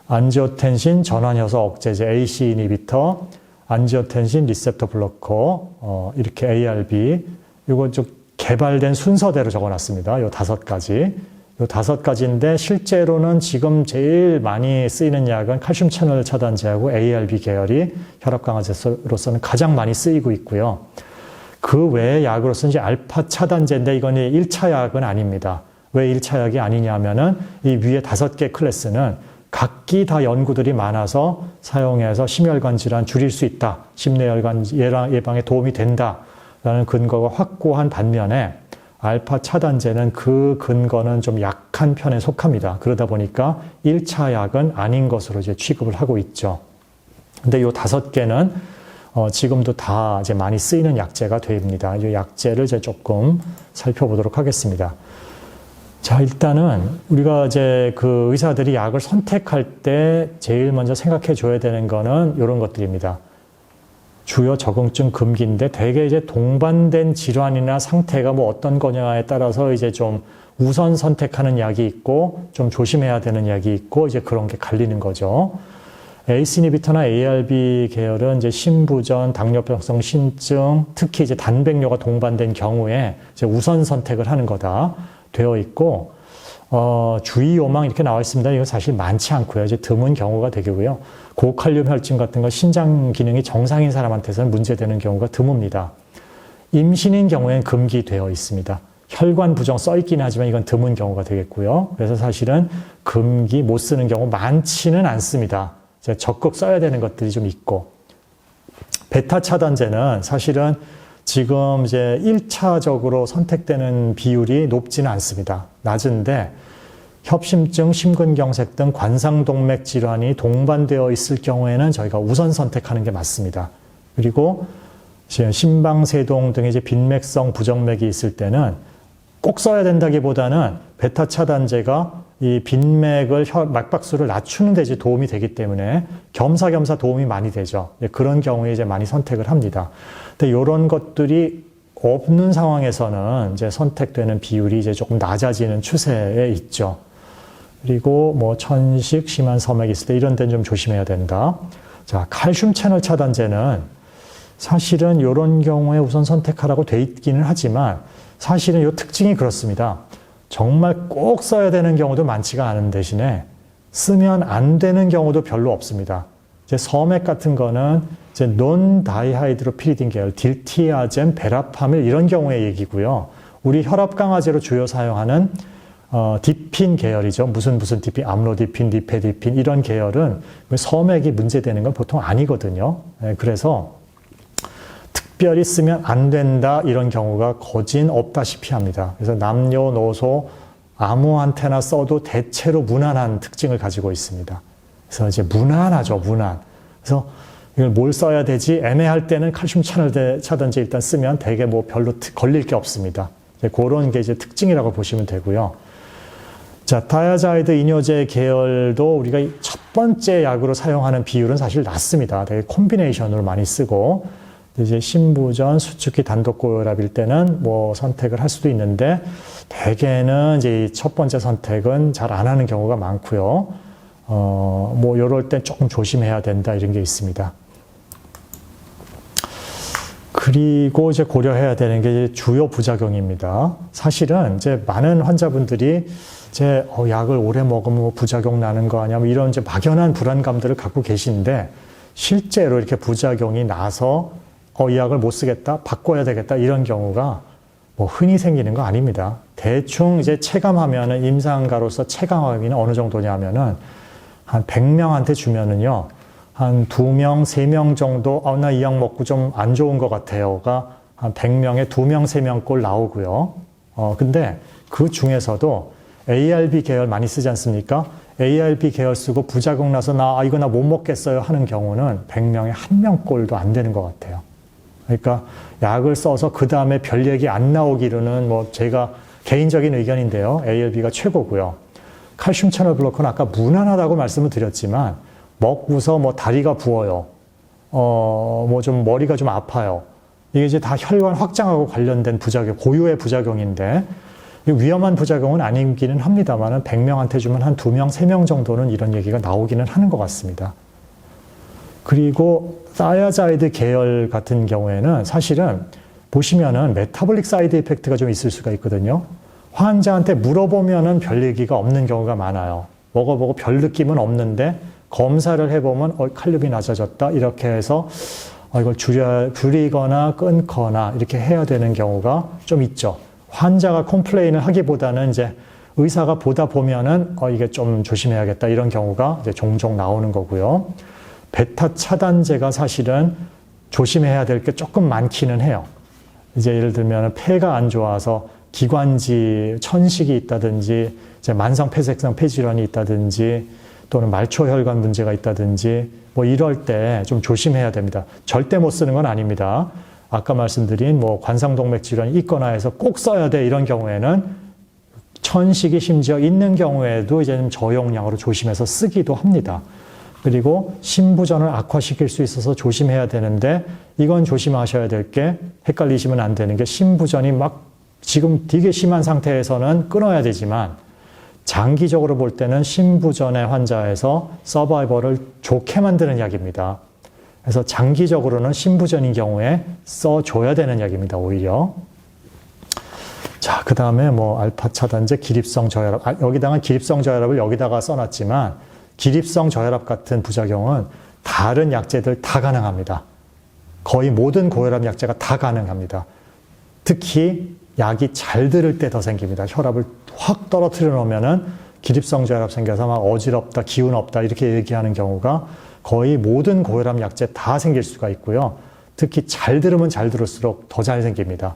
안지오텐신 전환효소 억제제, AC 이니비터, 안지오텐신 리셉터 블로커, 이렇게 ARB, 이거 좀 개발된 순서대로 적어놨습니다. 요 5가지. 요 5가지인데 실제로는 지금 제일 많이 쓰이는 약은 칼슘 채널 차단제하고 ARB 계열이 혈압 강화제로서는 가장 많이 쓰이고 있고요. 그 외의 약으로서는 이제 알파 차단제인데 이건 1차 약은 아닙니다. 왜 1차 약이 아니냐면은 이 위에 5개 클래스는 각기 다 연구들이 많아서 사용해서 심혈관 질환 줄일 수 있다. 심내혈관 예방에 도움이 된다라는 근거가 확고한 반면에 알파 차단제는 그 근거는 좀 약한 편에 속합니다. 그러다 보니까 1차 약은 아닌 것으로 이제 취급을 하고 있죠. 근데 이 5개는 지금도 다 이제 많이 쓰이는 약제가 됩니다. 이 약제를 이제 조금 살펴보도록 하겠습니다. 자, 일단은 우리가 이제 그 의사들이 약을 선택할 때 제일 먼저 생각해 줘야 되는 거는 이런 것들입니다. 주요 적응증 금기인데 대개 이제 동반된 질환이나 상태가 뭐 어떤 거냐에 따라서 이제 좀 우선 선택하는 약이 있고 좀 조심해야 되는 약이 있고 이제 그런 게 갈리는 거죠. ACE 이니비터나 ARB 계열은 이제 심부전, 당뇨병성 신증, 특히 이제 단백뇨가 동반된 경우에 이제 우선 선택을 하는 거다 되어 있고, 주의 요망 이렇게 나와 있습니다. 이거 사실 많지 않고요. 이제 드문 경우가 되고요. 고칼륨 혈증 같은 거 신장 기능이 정상인 사람한테서는 문제되는 경우가 드뭅니다. 임신인 경우에는 금기되어 있습니다. 혈관 부정 써 있긴 하지만 이건 드문 경우가 되겠고요. 그래서 사실은 금기 못 쓰는 경우 많지는 않습니다. 적극 써야 되는 것들이 좀 있고, 베타 차단제는 사실은 지금 이제 1차적으로 선택되는 비율이 높지는 않습니다. 낮은데 협심증, 심근경색 등 관상동맥 질환이 동반되어 있을 경우에는 저희가 우선 선택하는 게 맞습니다. 그리고 심방세동 등의 이제 빈맥성 부정맥이 있을 때는 꼭 써야 된다기보다는 베타 차단제가 이 빈맥을 막박수를 낮추는 데 이제 도움이 되기 때문에 겸사겸사 도움이 많이 되죠. 그런 경우에 이제 많이 선택을 합니다. 근데 이런 것들이 없는 상황에서는 이제 선택되는 비율이 이제 조금 낮아지는 추세에 있죠. 그리고 뭐 천식, 심한 섬액이 있을 때 이런 데는 좀 조심해야 된다. 자, 칼슘 채널 차단제는 사실은 이런 경우에 우선 선택하라고 돼 있기는 하지만 사실은 이 특징이 그렇습니다. 정말 꼭 써야 되는 경우도 많지가 않은 대신에 쓰면 안 되는 경우도 별로 없습니다. 이제 섬액 같은 거는 이제 논다이하이드로피리딘 계열, 딜티아젠, 베라파밀 이런 경우의 얘기고요. 우리 혈압 강화제로 주요 사용하는 디핀 계열이죠. 무슨 디핀, 암로디핀, 니페디핀 이런 계열은 섬액이 문제되는 건 보통 아니거든요. 그래서 특별히 쓰면 안 된다 이런 경우가 거진 없다시피 합니다. 그래서 남녀노소 아무한테나 써도 대체로 무난한 특징을 가지고 있습니다. 그래서 이제 무난하죠, 무난. 그래서 이걸 뭘 써야 되지? 애매할 때는 칼슘 차단제 일단 쓰면 되게 뭐 별로 걸릴 게 없습니다. 그런 게 이제 특징이라고 보시면 되고요. 자, 다이아자이드 이뇨제 계열도 우리가 첫 번째 약으로 사용하는 비율은 사실 낮습니다. 되게 콤비네이션으로 많이 쓰고, 이제 심부전, 수축기 단독고혈압일 때는 뭐 선택을 할 수도 있는데, 대개는 이제 첫 번째 선택은 잘 안 하는 경우가 많고요. 뭐 이럴 땐 조금 조심해야 된다 이런 게 있습니다. 그리고 이제 고려해야 되는 게 주요 부작용입니다. 사실은 이제 많은 환자분들이 이제 약을 오래 먹으면 뭐 부작용 나는 거 아니야? 뭐 이런 이제 막연한 불안감들을 갖고 계신데 실제로 이렇게 부작용이 나서 이 약을 못 쓰겠다, 바꿔야 되겠다 이런 경우가 뭐 흔히 생기는 거 아닙니다. 대충 이제 체감하면은 임상가로서 체감하기는 어느 정도냐면은 한 100명한테 주면은요. 한 2명, 3명 정도 나 이 약 먹고 좀 안 좋은 것 같아요가 한 100명에 2명, 3명 꼴 나오고요. 근데 그 중에서도 ARB 계열 많이 쓰지 않습니까? ARB 계열 쓰고 부작용 나서 이거 나 못 먹겠어요 하는 경우는 100명에 1명 꼴도 안 되는 것 같아요. 그러니까 약을 써서 그 다음에 별 얘기 안 나오기로는 뭐 제가 개인적인 의견인데요. ARB가 최고고요. 칼슘 채널 블로커는 아까 무난하다고 말씀을 드렸지만 먹고서 뭐 다리가 부어요. 뭐 좀 머리가 좀 아파요. 이게 이제 다 혈관 확장하고 관련된 부작용, 고유의 부작용인데 위험한 부작용은 아니기는 합니다만은 100명한테 주면 한 2명, 3명 정도는 이런 얘기가 나오기는 하는 것 같습니다. 그리고 다이아자이드 계열 같은 경우에는 사실은 보시면은 메타볼릭 사이드 이펙트가 좀 있을 수가 있거든요. 환자한테 물어보면은 별 얘기가 없는 경우가 많아요. 먹어보고 별 느낌은 없는데 검사를 해보면 칼륨이 낮아졌다 이렇게 해서 이걸 줄이거나 끊거나 이렇게 해야 되는 경우가 좀 있죠. 환자가 컴플레인을 하기보다는 이제 의사가 보다 보면은 이게 좀 조심해야겠다 이런 경우가 이제 종종 나오는 거고요. 베타 차단제가 사실은 조심해야 될 게 조금 많기는 해요. 이제 예를 들면 폐가 안 좋아서 기관지 천식이 있다든지 이제 만성 폐색성 폐질환이 있다든지 또는 말초혈관 문제가 있다든지 뭐 이럴 때 좀 조심해야 됩니다. 절대 못 쓰는 건 아닙니다. 아까 말씀드린 뭐 관상동맥 질환이 있거나 해서 꼭 써야 돼 이런 경우에는 천식이 심지어 있는 경우에도 이제 좀 저용량으로 조심해서 쓰기도 합니다. 그리고 심부전을 악화시킬 수 있어서 조심해야 되는데 이건 조심하셔야 될 게 헷갈리시면 안 되는 게 심부전이 막 지금 되게 심한 상태에서는 끊어야 되지만 장기적으로 볼 때는 심부전의 환자에서 서바이벌을 좋게 만드는 약입니다. 그래서 장기적으로는 심부전인 경우에 써줘야 되는 약입니다, 오히려. 자, 그 다음에 뭐 알파 차단제, 기립성 저혈압. 여기다가 기립성 저혈압을 여기다가 써놨지만 기립성 저혈압 같은 부작용은 다른 약제들 다 가능합니다. 거의 모든 고혈압 약제가 다 가능합니다. 특히 약이 잘 들을 때 더 생깁니다. 혈압을 확 떨어뜨려 놓으면은 기립성 저혈압 생겨서 막 어지럽다, 기운 없다 이렇게 얘기하는 경우가 거의 모든 고혈압 약제 다 생길 수가 있고요. 특히 잘 들으면 잘 들을수록 더 잘 생깁니다.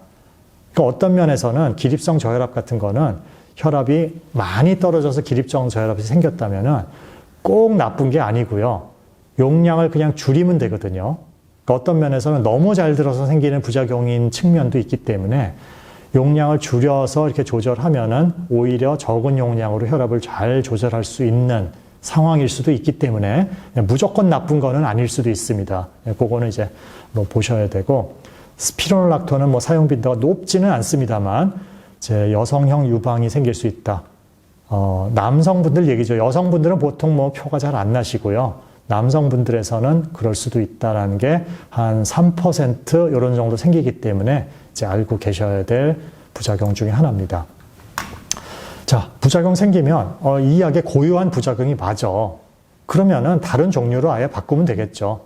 그러니까 어떤 면에서는 기립성 저혈압 같은 거는 혈압이 많이 떨어져서 기립성 저혈압이 생겼다면은 꼭 나쁜 게 아니고요. 용량을 그냥 줄이면 되거든요. 그러니까 어떤 면에서는 너무 잘 들어서 생기는 부작용인 측면도 있기 때문에 용량을 줄여서 이렇게 조절하면은 오히려 적은 용량으로 혈압을 잘 조절할 수 있는 상황일 수도 있기 때문에 무조건 나쁜 거는 아닐 수도 있습니다. 그거는 이제 뭐 보셔야 되고, 스피로놀락톤은 뭐 사용 빈도가 높지는 않습니다만 이제 여성형 유방이 생길 수 있다. 남성분들 얘기죠. 여성분들은 보통 뭐 표가 잘 안 나시고요. 남성분들에서는 그럴 수도 있다라는 게 한 3% 이런 정도 생기기 때문에 이제 알고 계셔야 될 부작용 중에 하나입니다. 자, 부작용 생기면 이 약의 고유한 부작용이 맞아. 그러면은 다른 종류로 아예 바꾸면 되겠죠.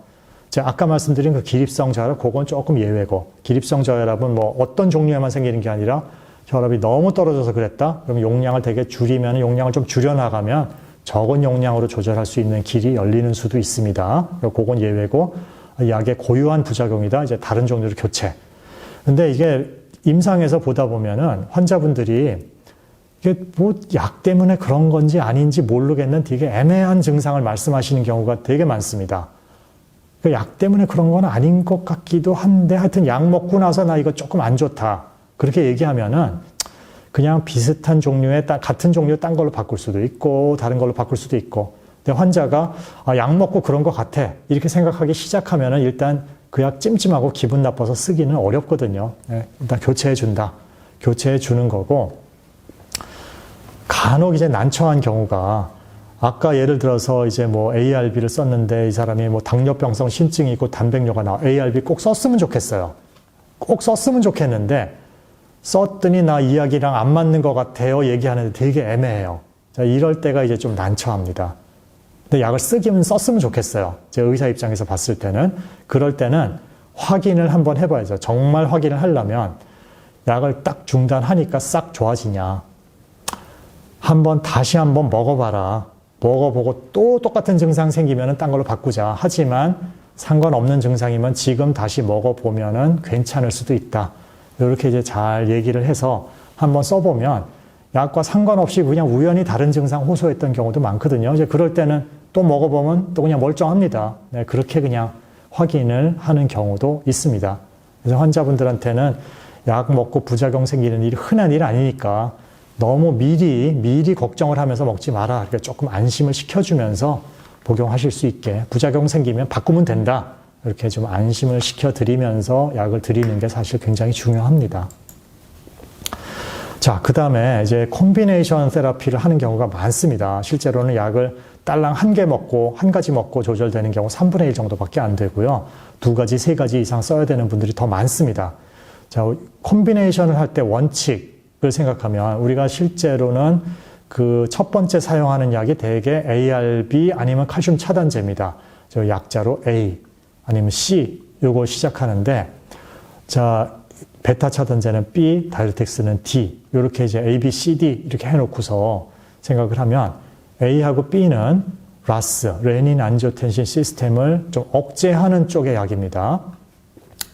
제가 아까 말씀드린 그 기립성 저혈압, 그건 조금 예외고, 기립성 저혈압은 뭐 어떤 종류에만 생기는 게 아니라 혈압이 너무 떨어져서 그랬다? 그럼 용량을 되게 줄이면, 용량을 좀 줄여나가면 적은 용량으로 조절할 수 있는 길이 열리는 수도 있습니다. 그건 예외고, 약의 고유한 부작용이다. 이제 다른 종류로 교체. 근데 이게 임상에서 보다 보면은 환자분들이 이게 뭐 약 때문에 그런 건지 아닌지 모르겠는 되게 애매한 증상을 말씀하시는 경우가 되게 많습니다. 약 때문에 그런 건 아닌 것 같기도 한데 하여튼 약 먹고 나서 나 이거 조금 안 좋다. 그렇게 얘기하면은 그냥 비슷한 종류의 같은 종류의 딴 걸로 바꿀 수도 있고 다른 걸로 바꿀 수도 있고, 근데 환자가 약 먹고 그런 것 같아 이렇게 생각하기 시작하면은 일단 그 약 찜찜하고 기분 나빠서 쓰기는 어렵거든요. 일단 교체해 준다. 교체해 주는 거고, 간혹 이제 난처한 경우가 아까 예를 들어서 이제 뭐 ARB를 썼는데 이 사람이 뭐 당뇨병성 신증이 있고 단백뇨가 나와. ARB 꼭 썼으면 좋겠어요. 꼭 썼으면 좋겠는데 썼더니 나 이 약이랑 안 맞는 것 같아요 얘기하는데 되게 애매해요. 자, 이럴 때가 이제 좀 난처합니다. 근데 약을 쓰기는 썼으면 좋겠어요. 제 의사 입장에서 봤을 때는. 그럴 때는 확인을 한번 해봐야죠. 정말 확인을 하려면 약을 딱 중단하니까 싹 좋아지냐. 다시 한번 먹어봐라. 먹어보고 또 똑같은 증상 생기면 딴 걸로 바꾸자. 하지만 상관없는 증상이면 지금 다시 먹어보면 괜찮을 수도 있다. 이렇게 이제 잘 얘기를 해서 한번 써보면 약과 상관없이 그냥 우연히 다른 증상 호소했던 경우도 많거든요. 이제 그럴 때는 또 먹어보면 또 그냥 멀쩡합니다. 네, 그렇게 그냥 확인을 하는 경우도 있습니다. 그래서 환자분들한테는 약 먹고 부작용 생기는 일이 흔한 일 아니니까 너무 미리 걱정을 하면서 먹지 마라. 그러니까 조금 안심을 시켜주면서 복용하실 수 있게, 부작용 생기면 바꾸면 된다. 이렇게 좀 안심을 시켜드리면서 약을 드리는 게 사실 굉장히 중요합니다. 자, 그 다음에 이제 콤비네이션 테라피를 하는 경우가 많습니다. 실제로는 약을 딸랑 한 가지 먹고 조절되는 경우 3분의 1 정도밖에 안 되고요. 2가지, 3가지 이상 써야 되는 분들이 더 많습니다. 자, 콤비네이션을 할 때 원칙을 생각하면 우리가 실제로는 그 첫 번째 사용하는 약이 대개 ARB 아니면 칼슘 차단제입니다. 저 약자로 A 아니면 C 요거 시작하는데, 자, 베타 차단제는 B, 다이어렉틱스는 D. 요렇게 이제 A, B, C, D 이렇게 해놓고서 생각을 하면 A하고 B는 RAS, 레닌 안지오텐신 시스템을 좀 억제하는 쪽의 약입니다.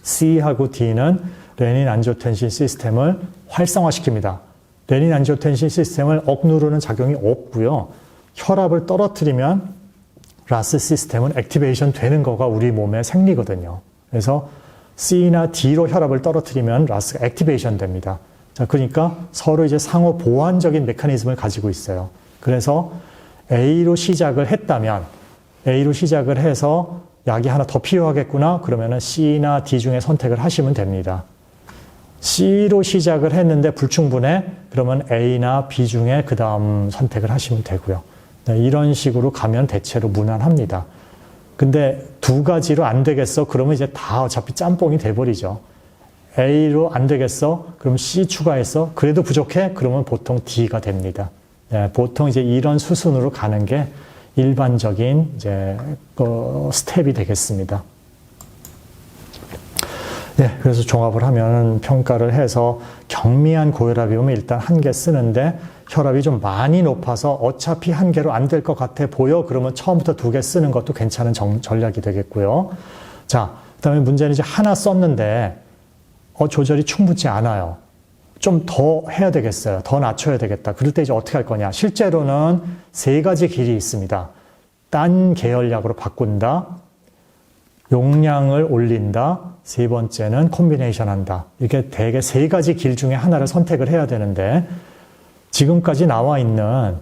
C하고 D는 레닌 안지오텐신 시스템을 활성화시킵니다. 레닌 안지오텐신 시스템을 억누르는 작용이 없고요. 혈압을 떨어뜨리면 RAS 시스템은 액티베이션 되는 거가 우리 몸의 생리거든요. 그래서 C나 D로 혈압을 떨어뜨리면 RAS가 액티베이션 됩니다. 자, 그러니까 서로 이제 상호 보완적인 메커니즘을 가지고 있어요. 그래서 A로 시작을 했다면, A로 시작을 해서 약이 하나 더 필요하겠구나. 그러면은 C나 D 중에 선택을 하시면 됩니다. C로 시작을 했는데 불충분해. 그러면 A나 B 중에 그 다음 선택을 하시면 되고요. 네, 이런 식으로 가면 대체로 무난합니다. 근데 두 가지로 안 되겠어? 그러면 이제 다 어차피 짬뽕이 돼버리죠. A로 안 되겠어? 그럼 C 추가해서 그래도 부족해? 그러면 보통 D가 됩니다. 네, 보통 이제 이런 수순으로 가는 게 일반적인 이제 스텝이 되겠습니다. 예, 그래서 종합을 하면 평가를 해서 경미한 고혈압이 오면 일단 한 개 쓰는데 혈압이 좀 많이 높아서 어차피 한 개로 안 될 것 같아 보여. 그러면 처음부터 두 개 쓰는 것도 괜찮은 전략이 되겠고요. 자, 그다음에 문제는 이제 하나 썼는데 조절이 충분치 않아요. 좀 더 해야 되겠어요. 더 낮춰야 되겠다. 그럴 때 이제 어떻게 할 거냐. 실제로는 세 가지 길이 있습니다. 딴 계열약으로 바꾼다. 용량을 올린다. 세 번째는 콤비네이션 한다. 이렇게 대개 세 가지 길 중에 하나를 선택을 해야 되는데 지금까지 나와 있는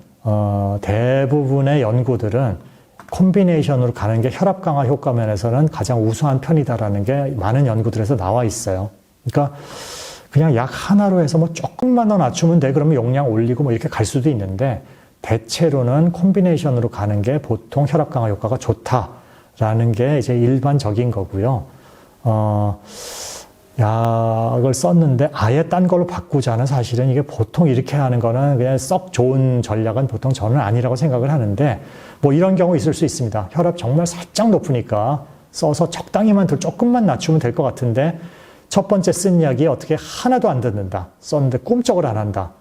대부분의 연구들은 콤비네이션으로 가는 게 혈압 강화 효과 면에서는 가장 우수한 편이다라는 게 많은 연구들에서 나와 있어요. 그러니까 그냥 약 하나로 해서 뭐 조금만 더 낮추면 돼. 그러면 용량 올리고 뭐 이렇게 갈 수도 있는데 대체로는 콤비네이션으로 가는 게 보통 혈압 강화 효과가 좋다라는 게 이제 일반적인 거고요. 약을 썼는데 아예 딴 걸로 바꾸자는 사실은 이게 보통 이렇게 하는 거는 그냥 썩 좋은 전략은 보통 저는 아니라고 생각을 하는데 뭐 이런 경우 있을 수 있습니다. 혈압 정말 살짝 높으니까 써서 적당히만 더 조금만 낮추면 될 것 같은데 첫 번째 쓴 약이 어떻게 하나도 안 듣는다. 썼는데 꿈쩍을 안 한다.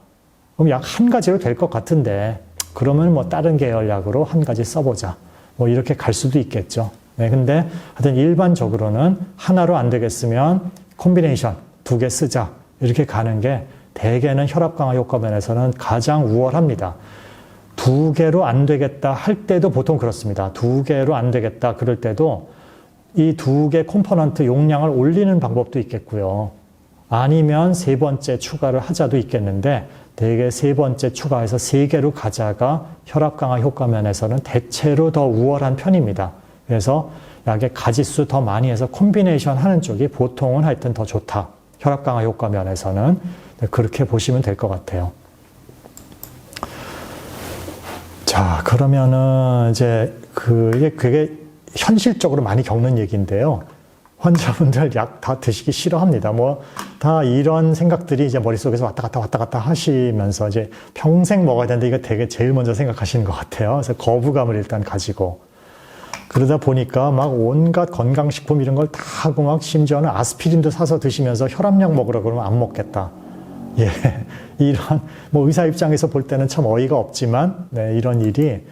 그럼 약 한 가지로 될 것 같은데 그러면 뭐 다른 계열 약으로 한 가지 써보자. 뭐 이렇게 갈 수도 있겠죠. 네, 근데 하여튼 일반적으로는 하나로 안 되겠으면 콤비네이션 두 개 쓰자. 이렇게 가는 게 대개는 혈압 강화 효과 면에서는 가장 우월합니다. 두 개로 안 되겠다 할 때도 보통 그렇습니다. 두 개로 안 되겠다 그럴 때도 이 두 개 컴포넌트 용량을 올리는 방법도 있겠고요. 아니면 세 번째 추가를 하자도 있겠는데 대개 세 번째 추가해서 세 개로 가자가 혈압 강화 효과 면에서는 대체로 더 우월한 편입니다. 그래서 약의 가지수 더 많이 해서 콤비네이션 하는 쪽이 보통은 하여튼 더 좋다. 혈압 강화 효과 면에서는 그렇게 보시면 될 것 같아요. 자, 그러면은 이제 그게 현실적으로 많이 겪는 얘기인데요. 환자분들 약 다 드시기 싫어합니다. 뭐 다 이런 생각들이 이제 머릿속에서 왔다 갔다 하시면서 이제 평생 먹어야 되는데 이거 되게 제일 먼저 생각하시는 것 같아요. 그래서 거부감을 일단 가지고 그러다 보니까 막 온갖 건강식품 이런 걸 다 하고 막 심지어는 아스피린도 사서 드시면서 혈압약 먹으라 그러면 안 먹겠다. 예. 이런, 뭐 의사 입장에서 볼 때는 참 어이가 없지만, 네, 이런 일이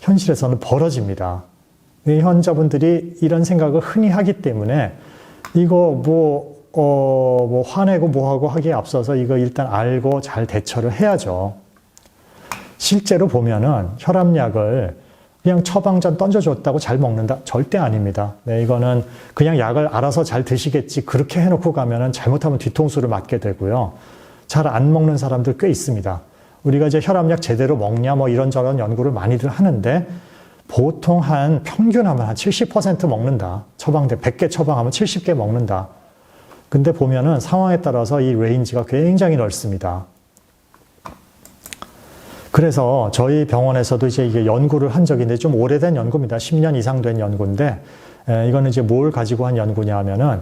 현실에서는 벌어집니다. 환자분들이 이런 생각을 흔히 하기 때문에 이거 뭐 화내고 뭐하고 하기에 앞서서 이거 일단 알고 잘 대처를 해야죠. 실제로 보면은 혈압약을 그냥 처방전 던져줬다고 잘 먹는다? 절대 아닙니다. 네, 이거는 그냥 약을 알아서 잘 드시겠지. 그렇게 해놓고 가면은 잘못하면 뒤통수를 맞게 되고요. 잘 안 먹는 사람들 꽤 있습니다. 우리가 이제 혈압약 제대로 먹냐 뭐 이런저런 연구를 많이들 하는데 보통 평균하면 한 70% 먹는다. 100개 처방하면 70개 먹는다. 근데 보면은 상황에 따라서 이 레인지가 굉장히 넓습니다. 그래서 저희 병원에서도 이제 이게 연구를 한 적이 있는데 좀 오래된 연구입니다. 10년 이상 된 연구인데, 이거는 이제 뭘 가지고 한 연구냐 하면은,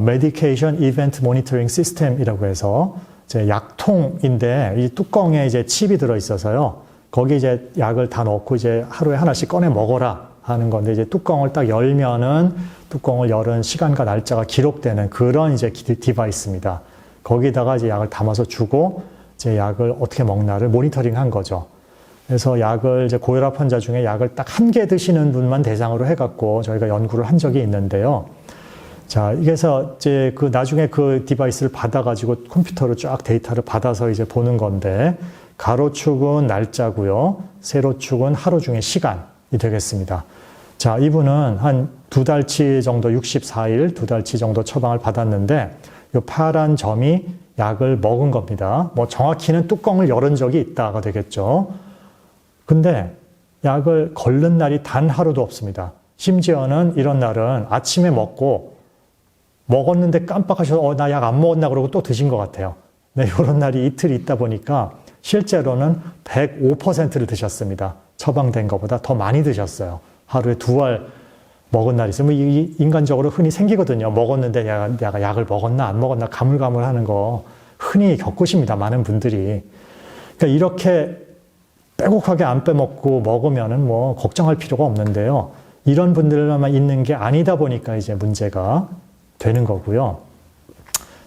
Medication Event Monitoring System이라고 해서, 이제 약통인데, 이 뚜껑에 이제 칩이 들어있어서요. 거기 이제 약을 다 넣고 이제 하루에 하나씩 꺼내 먹어라. 하는 건데, 이제 뚜껑을 딱 열면은 뚜껑을 열은 시간과 날짜가 기록되는 그런 이제 디바이스입니다. 거기다가 이제 약을 담아서 주고, 이제 약을 어떻게 먹나를 모니터링 한 거죠. 그래서 약을 이제 고혈압 환자 중에 약을 딱 한 개 드시는 분만 대상으로 해갖고 저희가 연구를 한 적이 있는데요. 자, 그래서 이제 그 나중에 그 디바이스를 받아가지고 컴퓨터로 쫙 데이터를 받아서 이제 보는 건데, 가로축은 날짜고요. 세로축은 하루 중에 시간이 되겠습니다. 자, 이분은 한 2달치 정도, 64일, 2달치 정도 처방을 받았는데, 이 파란 점이 약을 먹은 겁니다. 뭐 정확히는 뚜껑을 열은 적이 있다가 되겠죠. 근데 약을 걸른 날이 단 하루도 없습니다. 심지어는 이런 날은 아침에 먹었는데 깜빡하셔서 나 약 안 먹었나 그러고 또 드신 것 같아요. 네, 이런 날이 이틀 있다 보니까 실제로는 105%를 드셨습니다. 처방된 것보다 더 많이 드셨어요. 하루에 2알 먹은 날이 있어요. 인간적으로 흔히 생기거든요. 먹었는데 내가 약을 먹었나 안 먹었나 가물가물하는 거 흔히 겪으십니다. 많은 분들이. 그러니까 이렇게 빼곡하게 안 빼먹고 먹으면은 뭐 걱정할 필요가 없는데요. 이런 분들만 있는 게 아니다 보니까 이제 문제가 되는 거고요.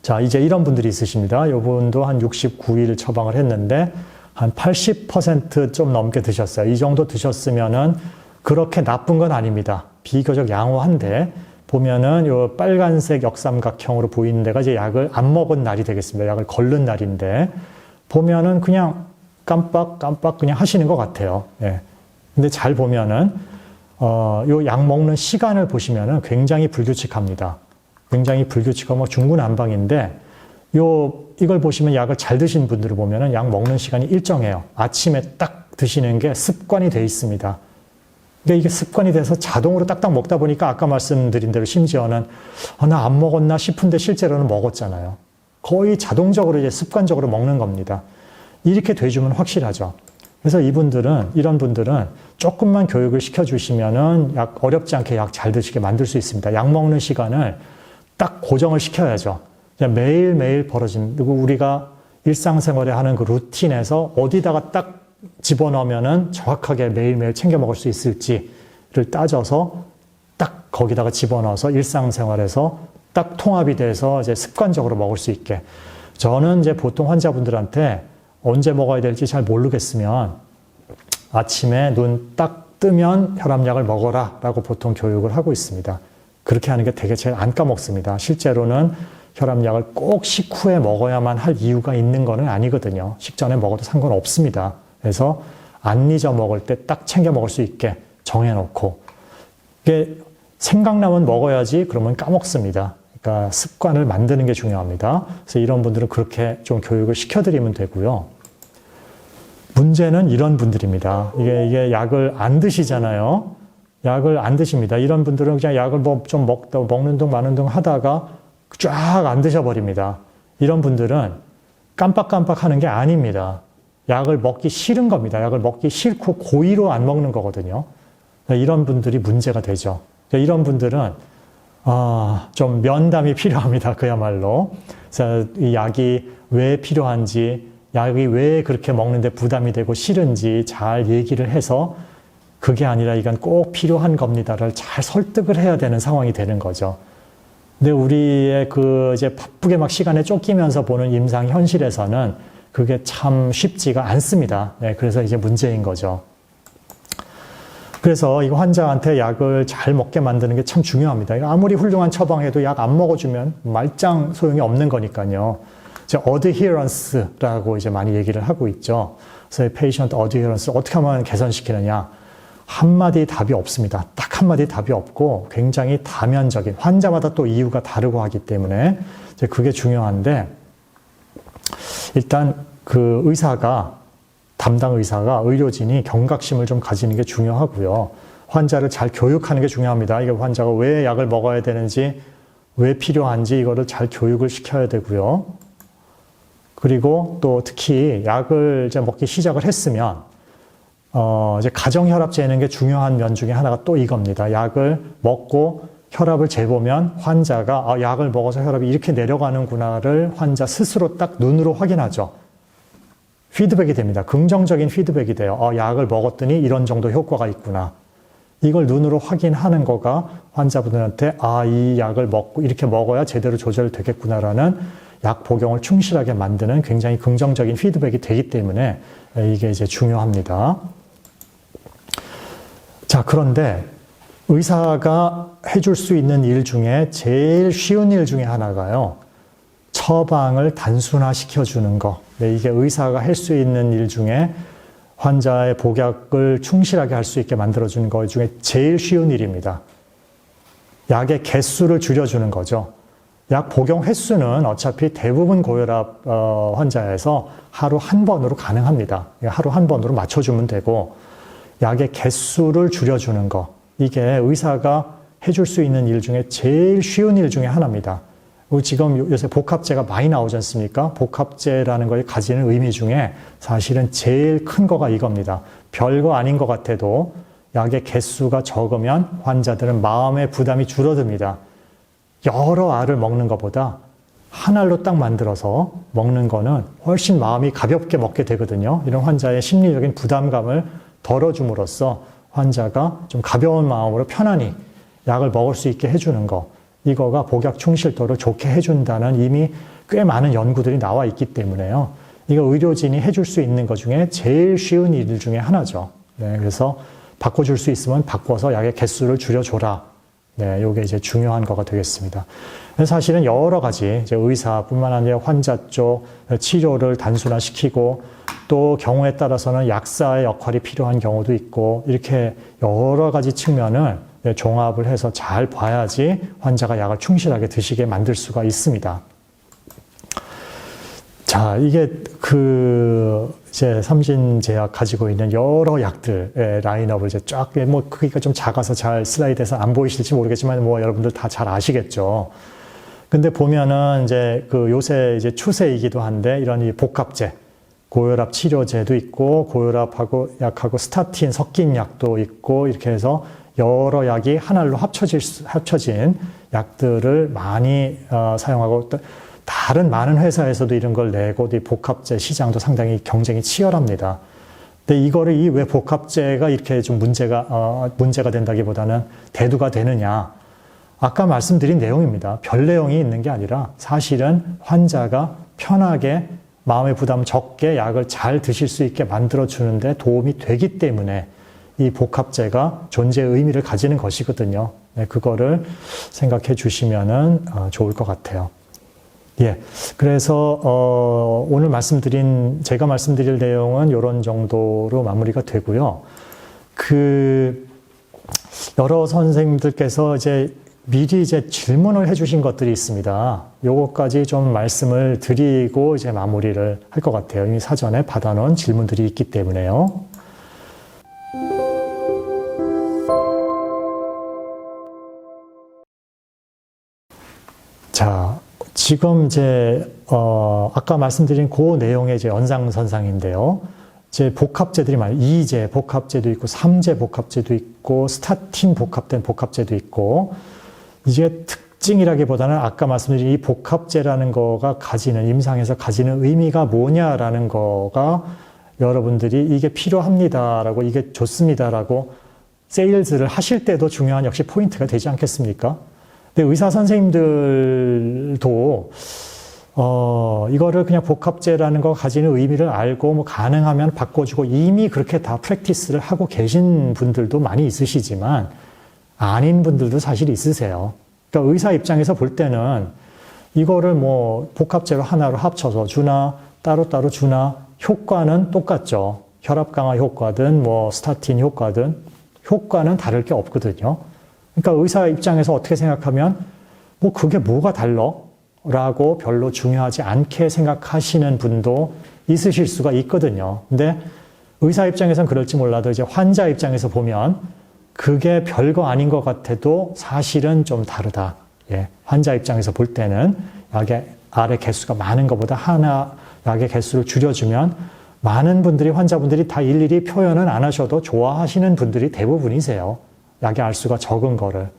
자, 이제 이런 분들이 있으십니다. 이분도 한 69일 처방을 했는데 한 80% 좀 넘게 드셨어요. 이 정도 드셨으면은 그렇게 나쁜 건 아닙니다. 비교적 양호한데 보면은 요 빨간색 역삼각형으로 보이는 데가 이제 약을 안 먹은 날이 되겠습니다. 약을 걸른 날인데 보면은 그냥 깜빡 그냥 하시는 것 같아요. 예. 근데 잘 보면은 요 약 먹는 시간을 보시면은 굉장히 불규칙합니다. 굉장히 불규칙하고 중구난방인데 이걸 보시면 약을 잘 드신 분들을 보면은 약 먹는 시간이 일정해요. 아침에 딱 드시는 게 습관이 돼 있습니다. 근데 이게 습관이 돼서 자동으로 딱딱 먹다 보니까 아까 말씀드린 대로 심지어는 나 안 먹었나 싶은데 실제로는 먹었잖아요. 거의 자동적으로 이제 습관적으로 먹는 겁니다. 이렇게 돼주면 확실하죠. 그래서 이런 분들은 조금만 교육을 시켜주시면은 약 어렵지 않게 약 잘 드시게 만들 수 있습니다. 약 먹는 시간을 딱 고정을 시켜야죠. 매일매일 그리고 우리가 일상생활에 하는 그 루틴에서 어디다가 딱 집어넣으면은 정확하게 매일매일 챙겨 먹을 수 있을지를 따져서 딱 거기다가 집어넣어서 일상생활에서 딱 통합이 돼서 이제 습관적으로 먹을 수 있게. 저는 이제 보통 환자분들한테 언제 먹어야 될지 잘 모르겠으면 아침에 눈 딱 뜨면 혈압약을 먹어라 라고 보통 교육을 하고 있습니다. 그렇게 하는 게 되게 제일 안 까먹습니다. 실제로는 혈압약을 꼭 식후에 먹어야만 할 이유가 있는 거는 아니거든요. 식전에 먹어도 상관없습니다. 그래서 안 잊어 먹을 때 딱 챙겨 먹을 수 있게 정해놓고 이게 생각나면 먹어야지 그러면 까먹습니다. 그러니까 습관을 만드는 게 중요합니다. 그래서 이런 분들은 그렇게 좀 교육을 시켜드리면 되고요. 문제는 이런 분들입니다. 이게 약을 안 드시잖아요. 약을 안 드십니다. 이런 분들은 그냥 약을 좀 먹는 둥 마는 둥 하다가 쫙 안 드셔버립니다. 이런 분들은 깜빡깜빡 하는 게 아닙니다. 약을 먹기 싫은 겁니다. 약을 먹기 싫고 고의로 안 먹는 거거든요. 이런 분들이 문제가 되죠. 이런 분들은 좀 면담이 필요합니다. 그야말로. 그래서 이 약이 왜 필요한지, 약이 왜 그렇게 먹는데 부담이 되고 싫은지 잘 얘기를 해서 그게 아니라 이건 꼭 필요한 겁니다를 잘 설득을 해야 되는 상황이 되는 거죠. 근데 우리의 이제 바쁘게 막 시간에 쫓기면서 보는 임상 현실에서는 그게 참 쉽지가 않습니다. 네, 그래서 이제 문제인 거죠. 그래서 이 환자한테 약을 잘 먹게 만드는 게 참 중요합니다. 아무리 훌륭한 처방해도 약 안 먹어주면 말짱 소용이 없는 거니까요. 이제 adherence라고 이제 많이 얘기를 하고 있죠. 그래서 patient adherence 어떻게 하면 개선시키느냐? 한마디 답이 없습니다. 딱 한마디 답이 없고 굉장히 다면적인, 환자마다 또 이유가 다르고 하기 때문에 이제 그게 중요한데, 일단 담당 의사가, 의료진이 경각심을 좀 가지는 게 중요하고요. 환자를 잘 교육하는 게 중요합니다. 이게 환자가 왜 약을 먹어야 되는지, 왜 필요한지 이거를 잘 교육을 시켜야 되고요. 그리고 또 특히 약을 이제 먹기 시작을 했으면 이제 가정혈압 재는 게 중요한 면 중에 하나가 또 이겁니다. 약을 먹고 혈압을 재보면 환자가 약을 먹어서 혈압이 이렇게 내려가는구나를 환자 스스로 딱 눈으로 확인하죠. 피드백이 됩니다. 긍정적인 피드백이 돼요. 약을 먹었더니 이런 정도 효과가 있구나. 이걸 눈으로 확인하는 거가 환자분들한테 이 약을 먹고 이렇게 먹어야 제대로 조절되겠구나라는 약 복용을 충실하게 만드는 굉장히 긍정적인 피드백이 되기 때문에 이게 이제 중요합니다. 자, 그런데 의사가 해줄 수 있는 일 중에 제일 쉬운 일 중에 하나가요. 처방을 단순화시켜주는 거. 네, 이게 의사가 할 수 있는 일 중에 환자의 복약을 충실하게 할 수 있게 만들어주는 것 중에 제일 쉬운 일입니다. 약의 개수를 줄여주는 거죠. 약 복용 횟수는 어차피 대부분 고혈압 환자에서 하루 한 번으로 가능합니다. 하루 한 번으로 맞춰주면 되고 약의 개수를 줄여주는 거. 이게 의사가 해줄 수 있는 일 중에 제일 쉬운 일 중에 하나입니다. 지금 요새 복합제가 많이 나오지 않습니까? 복합제라는 걸 가지는 의미 중에 사실은 제일 큰 거가 이겁니다. 별거 아닌 것 같아도 약의 개수가 적으면 환자들은 마음의 부담이 줄어듭니다. 여러 알을 먹는 것보다 한 알로 딱 만들어서 먹는 거는 훨씬 마음이 가볍게 먹게 되거든요. 이런 환자의 심리적인 부담감을 덜어줌으로써 환자가 좀 가벼운 마음으로 편안히 약을 먹을 수 있게 해주는 거. 이거가 복약 충실도를 좋게 해준다는 이미 꽤 많은 연구들이 나와 있기 때문에요. 이거 의료진이 해줄 수 있는 것 중에 제일 쉬운 일 중에 하나죠. 네, 그래서 바꿔줄 수 있으면 바꿔서 약의 개수를 줄여줘라. 네, 이게 이제 중요한 거가 되겠습니다. 사실은 여러 가지 이제 의사뿐만 아니라 환자 쪽 치료를 단순화시키고 또 경우에 따라서는 약사의 역할이 필요한 경우도 있고 이렇게 여러 가지 측면을 종합을 해서 잘 봐야지 환자가 약을 충실하게 드시게 만들 수가 있습니다. 자, 이게 이제 삼진제약 가지고 있는 여러 약들의 라인업을 이제 쫙, 크기가 좀 작아서 잘 슬라이드에서 안 보이실지 모르겠지만, 여러분들 다 잘 아시겠죠. 근데 보면은 이제 요새 이제 추세이기도 한데, 이런 이 복합제, 고혈압 치료제도 있고, 고혈압하고 약하고 스타틴 섞인 약도 있고, 이렇게 해서 여러 약이 하나로 합쳐진 약들을 많이 사용하고, 다른 많은 회사에서도 이런 걸 내고, 이 복합제 시장도 상당히 경쟁이 치열합니다. 근데 이거를 왜 복합제가 이렇게 좀 문제가 된다기보다는 대두가 되느냐. 아까 말씀드린 내용입니다. 별 내용이 있는 게 아니라 사실은 환자가 편하게 마음의 부담 적게 약을 잘 드실 수 있게 만들어주는데 도움이 되기 때문에 이 복합제가 존재의 의미를 가지는 것이거든요. 네, 그거를 생각해 주시면은 좋을 것 같아요. 예. 그래서, 오늘 제가 말씀드릴 내용은 이런 정도로 마무리가 되고요. 여러 선생님들께서 미리 질문을 해주신 것들이 있습니다. 요거까지 좀 말씀을 드리고 마무리를 할 것 같아요. 이미 사전에 받아놓은 질문들이 있기 때문에요. 자, 지금 아까 말씀드린 그 내용의 연상선상인데요. 복합제들이 많아요. 2제 복합제도 있고, 3제 복합제도 있고, 스타틴 복합된 복합제도 있고, 이게 특징이라기보다는 아까 말씀드린 이 복합제라는 거가 임상에서 가지는 의미가 뭐냐라는 거가 여러분들이 이게 필요합니다라고, 이게 좋습니다라고 세일즈를 하실 때도 중요한 역시 포인트가 되지 않겠습니까? 근데 의사 선생님들도 이거를 그냥 복합제라는 거 가지는 의미를 알고 가능하면 바꿔주고 이미 그렇게 다 프랙티스를 하고 계신 분들도 많이 있으시지만 아닌 분들도 사실 있으세요. 그러니까 의사 입장에서 볼 때는 이거를 복합제로 하나로 합쳐서 주나 따로따로 주나 효과는 똑같죠. 혈압 강화 효과든 스타틴 효과든 효과는 다를 게 없거든요. 그러니까 의사 입장에서 어떻게 생각하면 그게 뭐가 달라? 라고 별로 중요하지 않게 생각하시는 분도 있으실 수가 있거든요. 근데 의사 입장에서는 그럴지 몰라도 환자 입장에서 보면 그게 별거 아닌 것 같아도 사실은 좀 다르다. 예. 환자 입장에서 볼 때는 알의 개수가 많은 것보다 하나 약의 개수를 줄여주면 많은 분들이, 환자분들이 다 일일이 표현은 안 하셔도 좋아하시는 분들이 대부분이세요. 약의 알수가 적은 거를.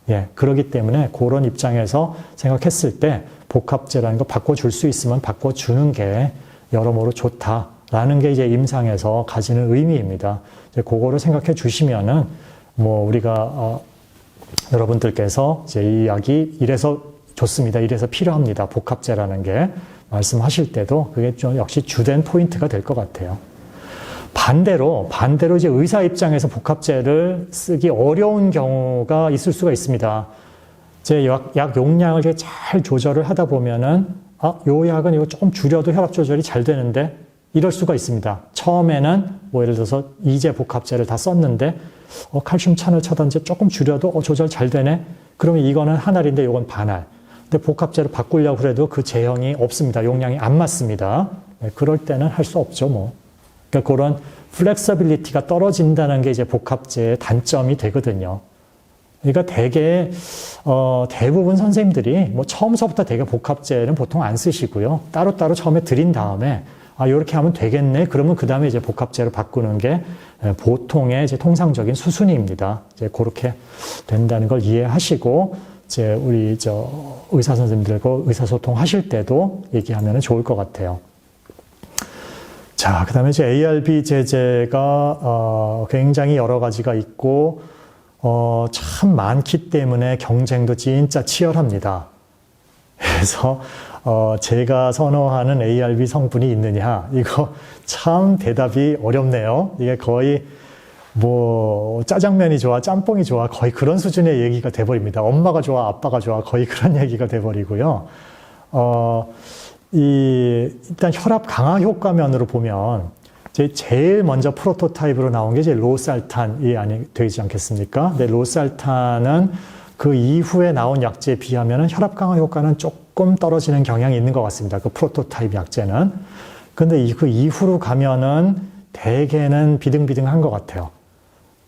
예, 그렇기 때문에 그런 입장에서 생각했을 때 복합제라는 거 바꿔줄 수 있으면 바꿔주는 게 여러모로 좋다라는 게 임상에서 가지는 의미입니다. 그거를 생각해 주시면은 뭐 우리가 여러분들께서 이제 이 약이 이래서 좋습니다. 이래서 필요합니다. 복합제라는 게 말씀하실 때도 그게 좀 역시 주된 포인트가 될 것 같아요. 반대로 이제 의사 입장에서 복합제를 쓰기 어려운 경우가 있을 수가 있습니다. 제 약 용량을 잘 조절을 하다 보면은 요 약은 이거 조금 줄여도 혈압 조절이 잘 되는데 이럴 수가 있습니다. 처음에는 뭐 예를 들어서 2제 복합제를 다 썼는데 칼슘 찬을 차단제 조금 줄여도 조절 잘 되네. 그러면 이거는 한 알인데 이건 반 알. 근데 복합제로 바꾸려고 해도 그 제형이 없습니다. 용량이 안 맞습니다. 네, 그럴 때는 할 수 없죠, 뭐. 그러니까 그런 플렉서빌리티가 떨어진다는 게 이제 복합제의 단점이 되거든요. 그러니까 대부분 선생님들이 뭐 처음서부터 되게 복합제는 보통 안 쓰시고요. 따로따로 처음에 드린 다음에 이렇게 하면 되겠네. 그러면 그 다음에 이제 복합제로 바꾸는 게 보통의 이제 통상적인 수순입니다. 이제 그렇게 된다는 걸 이해하시고 이제 우리 의사 선생님들과 의사소통 하실 때도 얘기하면 좋을 것 같아요. 자, 그 다음에 이제 ARB 제제가 굉장히 여러 가지가 있고 참 많기 때문에 경쟁도 진짜 치열합니다. 그래서 제가 선호하는 ARB 성분이 있느냐, 이거 참 대답이 어렵네요. 이게 거의 뭐 짜장면이 좋아, 짬뽕이 좋아, 거의 그런 수준의 얘기가 돼버립니다. 엄마가 좋아, 아빠가 좋아, 거의 그런 얘기가 돼버리고요. 일단 혈압 강화 효과면으로 보면 제일 먼저 프로토타입으로 나온 게 이제 로살탄이 되지 않겠습니까? 근데 로살탄은 그 이후에 나온 약제에 비하면 혈압 강화 효과는 조금 떨어지는 경향이 있는 것 같습니다. 그 프로토타입 약제는. 근데 그 이후로 가면은 대개는 비등비등한 것 같아요.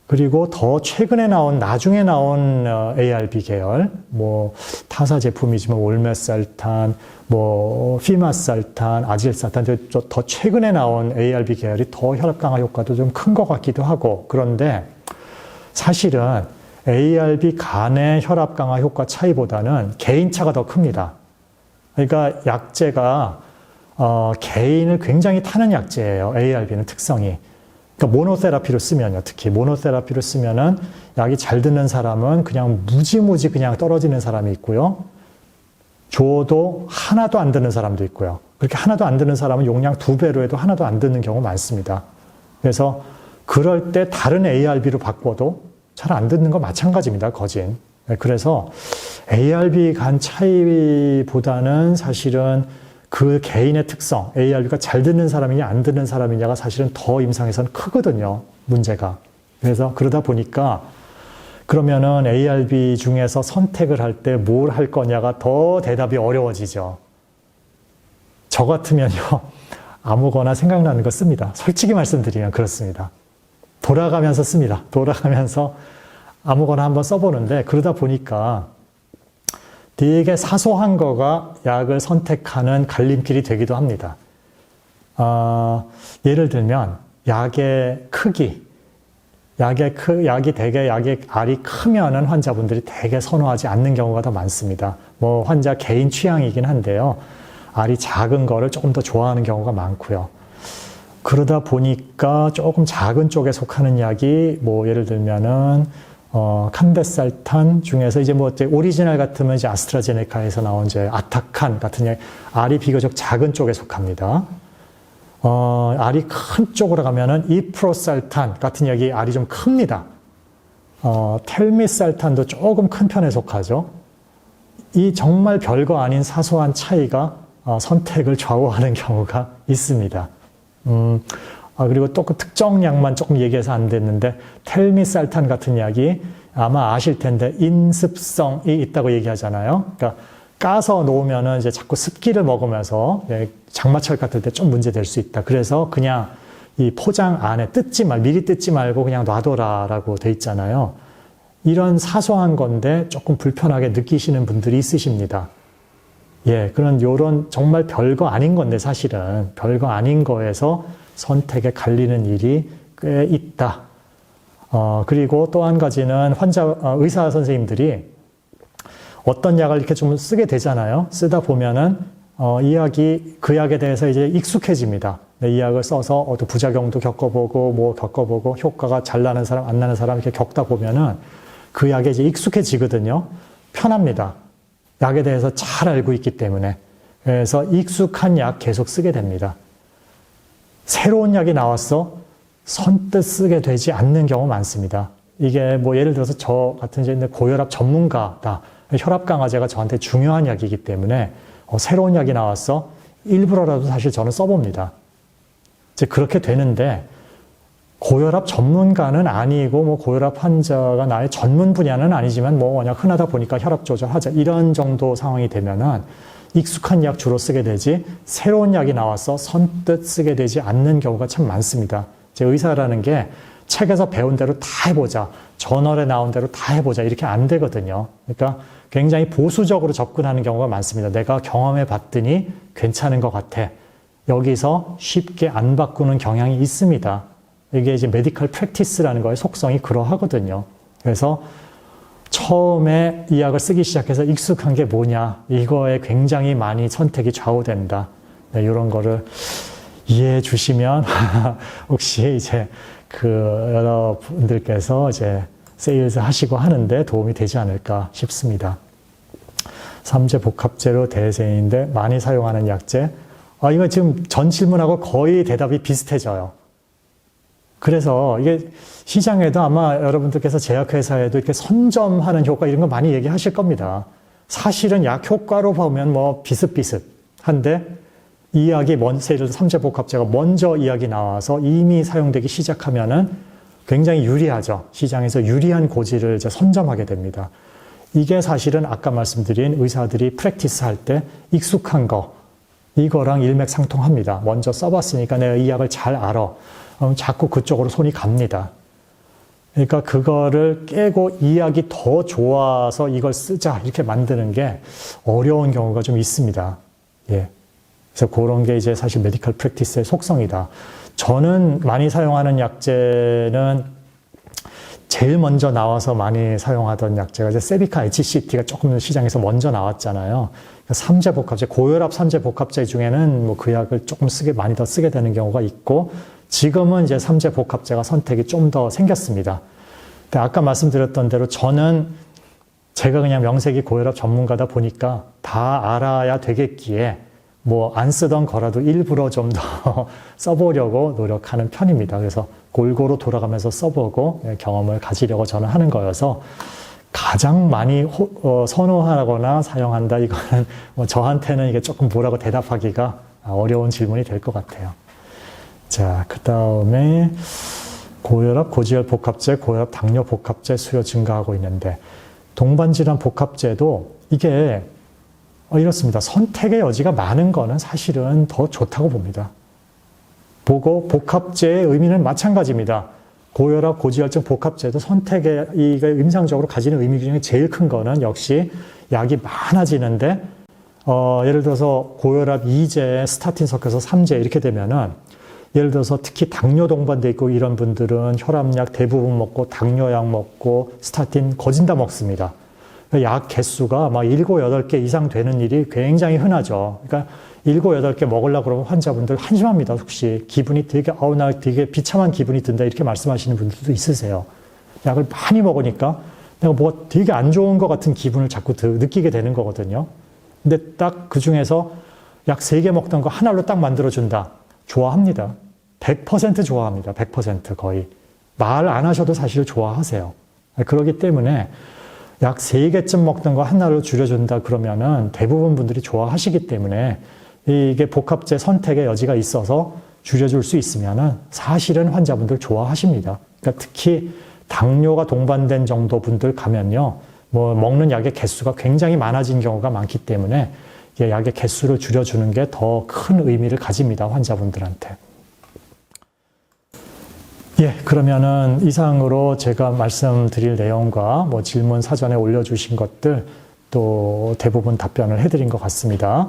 그리고 더 최근에 나중에 나온 ARB 계열, 뭐 타사 제품이지만 올메살탄, 뭐 피마살탄, 아질살탄, 더 최근에 나온 ARB 계열이 더 혈압 강화 효과도 좀 큰 것 같기도 하고, 그런데 사실은 ARB 간의 혈압 강화 효과 차이보다는 개인차가 더 큽니다. 그러니까 약제가 개인을 굉장히 타는 약제예요. ARB는 특성이. 그러니까 모노테라피로 쓰면요. 특히 모노테라피로 쓰면은 약이 잘 듣는 사람은 그냥 무지무지 그냥 떨어지는 사람이 있고요. 줘도 하나도 안 듣는 사람도 있고요. 그렇게 하나도 안 듣는 사람은 용량 2배로 해도 하나도 안 듣는 경우 많습니다. 그래서 그럴 때 다른 ARB로 바꿔도 잘 안 듣는 거 마찬가지입니다. 거진. 그래서 ARB 간 차이보다는 사실은 그 개인의 특성, ARB가 잘 듣는 사람이냐 안 듣는 사람이냐가 사실은 더 임상에서는 크거든요. 문제가. 그래서 그러다 보니까 그러면은 ARB 중에서 선택을 할 때 뭘 할 거냐가 더 대답이 어려워지죠. 저 같으면요. 아무거나 생각나는 거 씁니다. 솔직히 말씀드리면 그렇습니다. 돌아가면서 씁니다. 돌아가면서 아무거나 한번 써보는데 그러다 보니까 되게 사소한 거가 약을 선택하는 갈림길이 되기도 합니다. 예를 들면 약의 크기, 약이 되게 약의 알이 크면은 환자분들이 되게 선호하지 않는 경우가 더 많습니다. 뭐 환자 개인 취향이긴 한데요. 알이 작은 거를 조금 더 좋아하는 경우가 많고요. 그러다 보니까 조금 작은 쪽에 속하는 약이 뭐 예를 들면은 칸베살탄 중에서 이제 뭐 오리지널 같으면 이제 아스트라제네카에서 나온 이제 아타칸 같은 약, 알이 비교적 작은 쪽에 속합니다. 알이 큰 쪽으로 가면은 이프로살탄 같은 약이 알이 좀 큽니다. 텔미살탄도 조금 큰 편에 속하죠. 이 정말 별거 아닌 사소한 차이가 선택을 좌우하는 경우가 있습니다. 그리고 또 그 특정 약만 조금 얘기해서 안 됐는데 텔미살탄 같은 약이 아마 아실 텐데 인습성이 있다고 얘기하잖아요. 그러니까 까서 놓으면은 이제 자꾸 습기를 먹으면서 장마철 같을 때 좀 문제 될 수 있다. 그래서 그냥 이 포장 안에 미리 뜯지 말고 그냥 놔둬라라고 돼 있잖아요. 이런 사소한 건데 조금 불편하게 느끼시는 분들이 있으십니다. 요런 정말 별거 아닌 건데 사실은 별거 아닌 거에서 선택에 갈리는 일이 꽤 있다. 그리고 또 한 가지는 의사 선생님들이 어떤 약을 이렇게 좀 쓰게 되잖아요. 쓰다 보면은 이 약이 그 약에 대해서 이제 익숙해집니다. 이 약을 써서 또 부작용도 겪어보고 뭐 겪어보고 효과가 잘 나는 사람 안 나는 사람 이렇게 겪다 보면은 그 약에 이제 익숙해지거든요. 편합니다. 약에 대해서 잘 알고 있기 때문에. 그래서 익숙한 약 계속 쓰게 됩니다. 새로운 약이 나왔어 선뜻 쓰게 되지 않는 경우 많습니다. 이게 뭐 예를 들어서 저 같은 이제 고혈압 전문가다. 혈압 강화제가 저한테 중요한 약이기 때문에 새로운 약이 나왔어 일부러라도 사실 저는 써봅니다. 이제 그렇게 되는데 고혈압 전문가는 아니고 뭐 고혈압 환자가 나의 전문 분야는 아니지만 뭐 워낙 흔하다 보니까 혈압 조절하자 이런 정도 상황이 되면은 익숙한 약 주로 쓰게 되지 새로운 약이 나와서 선뜻 쓰게 되지 않는 경우가 참 많습니다. 제 의사라는 게 책에서 배운 대로 다 해보자, 저널에 나온 대로 다 해보자 이렇게 안 되거든요. 그러니까 굉장히 보수적으로 접근하는 경우가 많습니다. 내가 경험해 봤더니 괜찮은 것 같아. 여기서 쉽게 안 바꾸는 경향이 있습니다. 이게 이제 메디컬 프랙티스라는 거의 속성이 그러하거든요. 그래서 처음에 이 약을 쓰기 시작해서 익숙한 게 뭐냐, 이거에 굉장히 많이 선택이 좌우된다. 네, 이런 거를 이해해 주시면 혹시 이제 여러분들께서 이제 세일즈 하시고 하는데 도움이 되지 않을까 싶습니다. 3제 복합제로 대세인데 많이 사용하는 약제. 이거 지금 전 질문하고 거의 대답이 비슷해져요. 그래서 이게 시장에도 아마 여러분들께서 제약회사에도 이렇게 선점하는 효과 이런 거 많이 얘기하실 겁니다. 사실은 약 효과로 보면 뭐 비슷비슷한데 이 약이 예를 들어서 3제 복합제가 먼저 이 약이 나와서 이미 사용되기 시작하면은 굉장히 유리하죠. 시장에서 유리한 고지를 이제 선점하게 됩니다. 이게 사실은 아까 말씀드린 의사들이 프랙티스 할 때 익숙한 거, 이거랑 일맥상통합니다. 먼저 써봤으니까 내가 이 약을 잘 알아. 자꾸 그쪽으로 손이 갑니다. 그러니까 그거를 깨고 이 약이 더 좋아서 이걸 쓰자 이렇게 만드는 게 어려운 경우가 좀 있습니다. 예. 그래서 그런 게 이제 사실 메디컬 프랙티스의 속성이다. 저는 많이 사용하는 약제는 제일 먼저 나와서 많이 사용하던 약제가 이제 세비카 HCT가 조금 시장에서 먼저 나왔잖아요. 3제 복합제, 고혈압 3제 복합제 중에는 뭐 그 약을 조금 많이 더 쓰게 되는 경우가 있고, 지금은 이제 3제 복합제가 선택이 좀 더 생겼습니다. 근데 아까 말씀드렸던 대로 저는 제가 그냥 명색이 고혈압 전문가다 보니까 다 알아야 되겠기에 뭐 안 쓰던 거라도 일부러 좀 더 써보려고 노력하는 편입니다. 그래서 골고루 돌아가면서 써보고 경험을 가지려고 저는 하는 거여서 가장 많이 선호하거나 사용한다 이거는 뭐 저한테는 이게 조금 뭐라고 대답하기가 어려운 질문이 될 것 같아요. 자, 그 다음에 고혈압, 고지혈 복합제, 고혈압, 당뇨 복합제 수요 증가하고 있는데 동반질환 복합제도 이게 이렇습니다. 선택의 여지가 많은 거는 사실은 더 좋다고 봅니다. 보고 복합제의 의미는 마찬가지입니다. 고혈압, 고지혈증 복합제도 선택의 이게 임상적으로 가지는 의미 중에 제일 큰 거는 역시 약이 많아지는데 예를 들어서 고혈압 2제, 스타틴 섞여서 3제 이렇게 되면은 예를 들어서 특히 당뇨 동반돼 있고 이런 분들은 혈압약 대부분 먹고 당뇨약 먹고 스타틴 거진 다 먹습니다. 약 개수가 막 7, 8개 이상 되는 일이 굉장히 흔하죠. 그러니까 7, 8개 먹으려고 그러면 환자분들 한심합니다. 혹시 기분이 되게 나 되게 비참한 기분이 든다 이렇게 말씀하시는 분들도 있으세요. 약을 많이 먹으니까 내가 뭐가 되게 안 좋은 것 같은 기분을 자꾸 느끼게 되는 거거든요. 근데 딱 그 중에서 약 3개 먹던 거 하나로 딱 만들어준다. 좋아합니다. 100% 좋아합니다. 100% 거의. 말 안 하셔도 사실 좋아하세요. 그렇기 때문에 약 3개쯤 먹던 거 하나로 줄여준다 그러면은 대부분 분들이 좋아하시기 때문에 이게 복합제 선택의 여지가 있어서 줄여줄 수 있으면은 사실은 환자분들 좋아하십니다. 그러니까 특히 당뇨가 동반된 정도 분들 가면요. 뭐 먹는 약의 개수가 굉장히 많아진 경우가 많기 때문에 약의 개수를 줄여주는 게 더 큰 의미를 가집니다. 환자분들한테. 예, 그러면은 이상으로 제가 말씀드릴 내용과 뭐 질문 사전에 올려주신 것들 또 대부분 답변을 해드린 것 같습니다.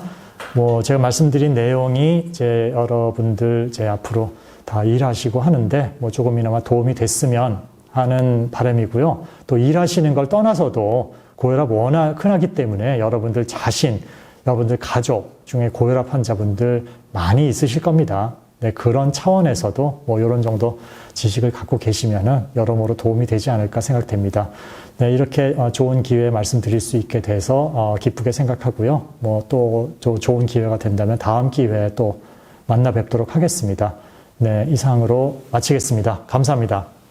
뭐 제가 말씀드린 내용이 이제 여러분들 제 앞으로 다 일하시고 하는데 뭐 조금이나마 도움이 됐으면 하는 바람이고요. 또 일하시는 걸 떠나서도 고혈압 워낙 흔하기 때문에 여러분들 자신, 여러분들 가족 중에 고혈압 환자분들 많이 있으실 겁니다. 네, 그런 차원에서도 뭐 이런 정도 지식을 갖고 계시면은 여러모로 도움이 되지 않을까 생각됩니다. 네, 이렇게 좋은 기회에 말씀드릴 수 있게 돼서 기쁘게 생각하고요. 뭐 또 좋은 기회가 된다면 다음 기회에 또 만나 뵙도록 하겠습니다. 네, 이상으로 마치겠습니다. 감사합니다.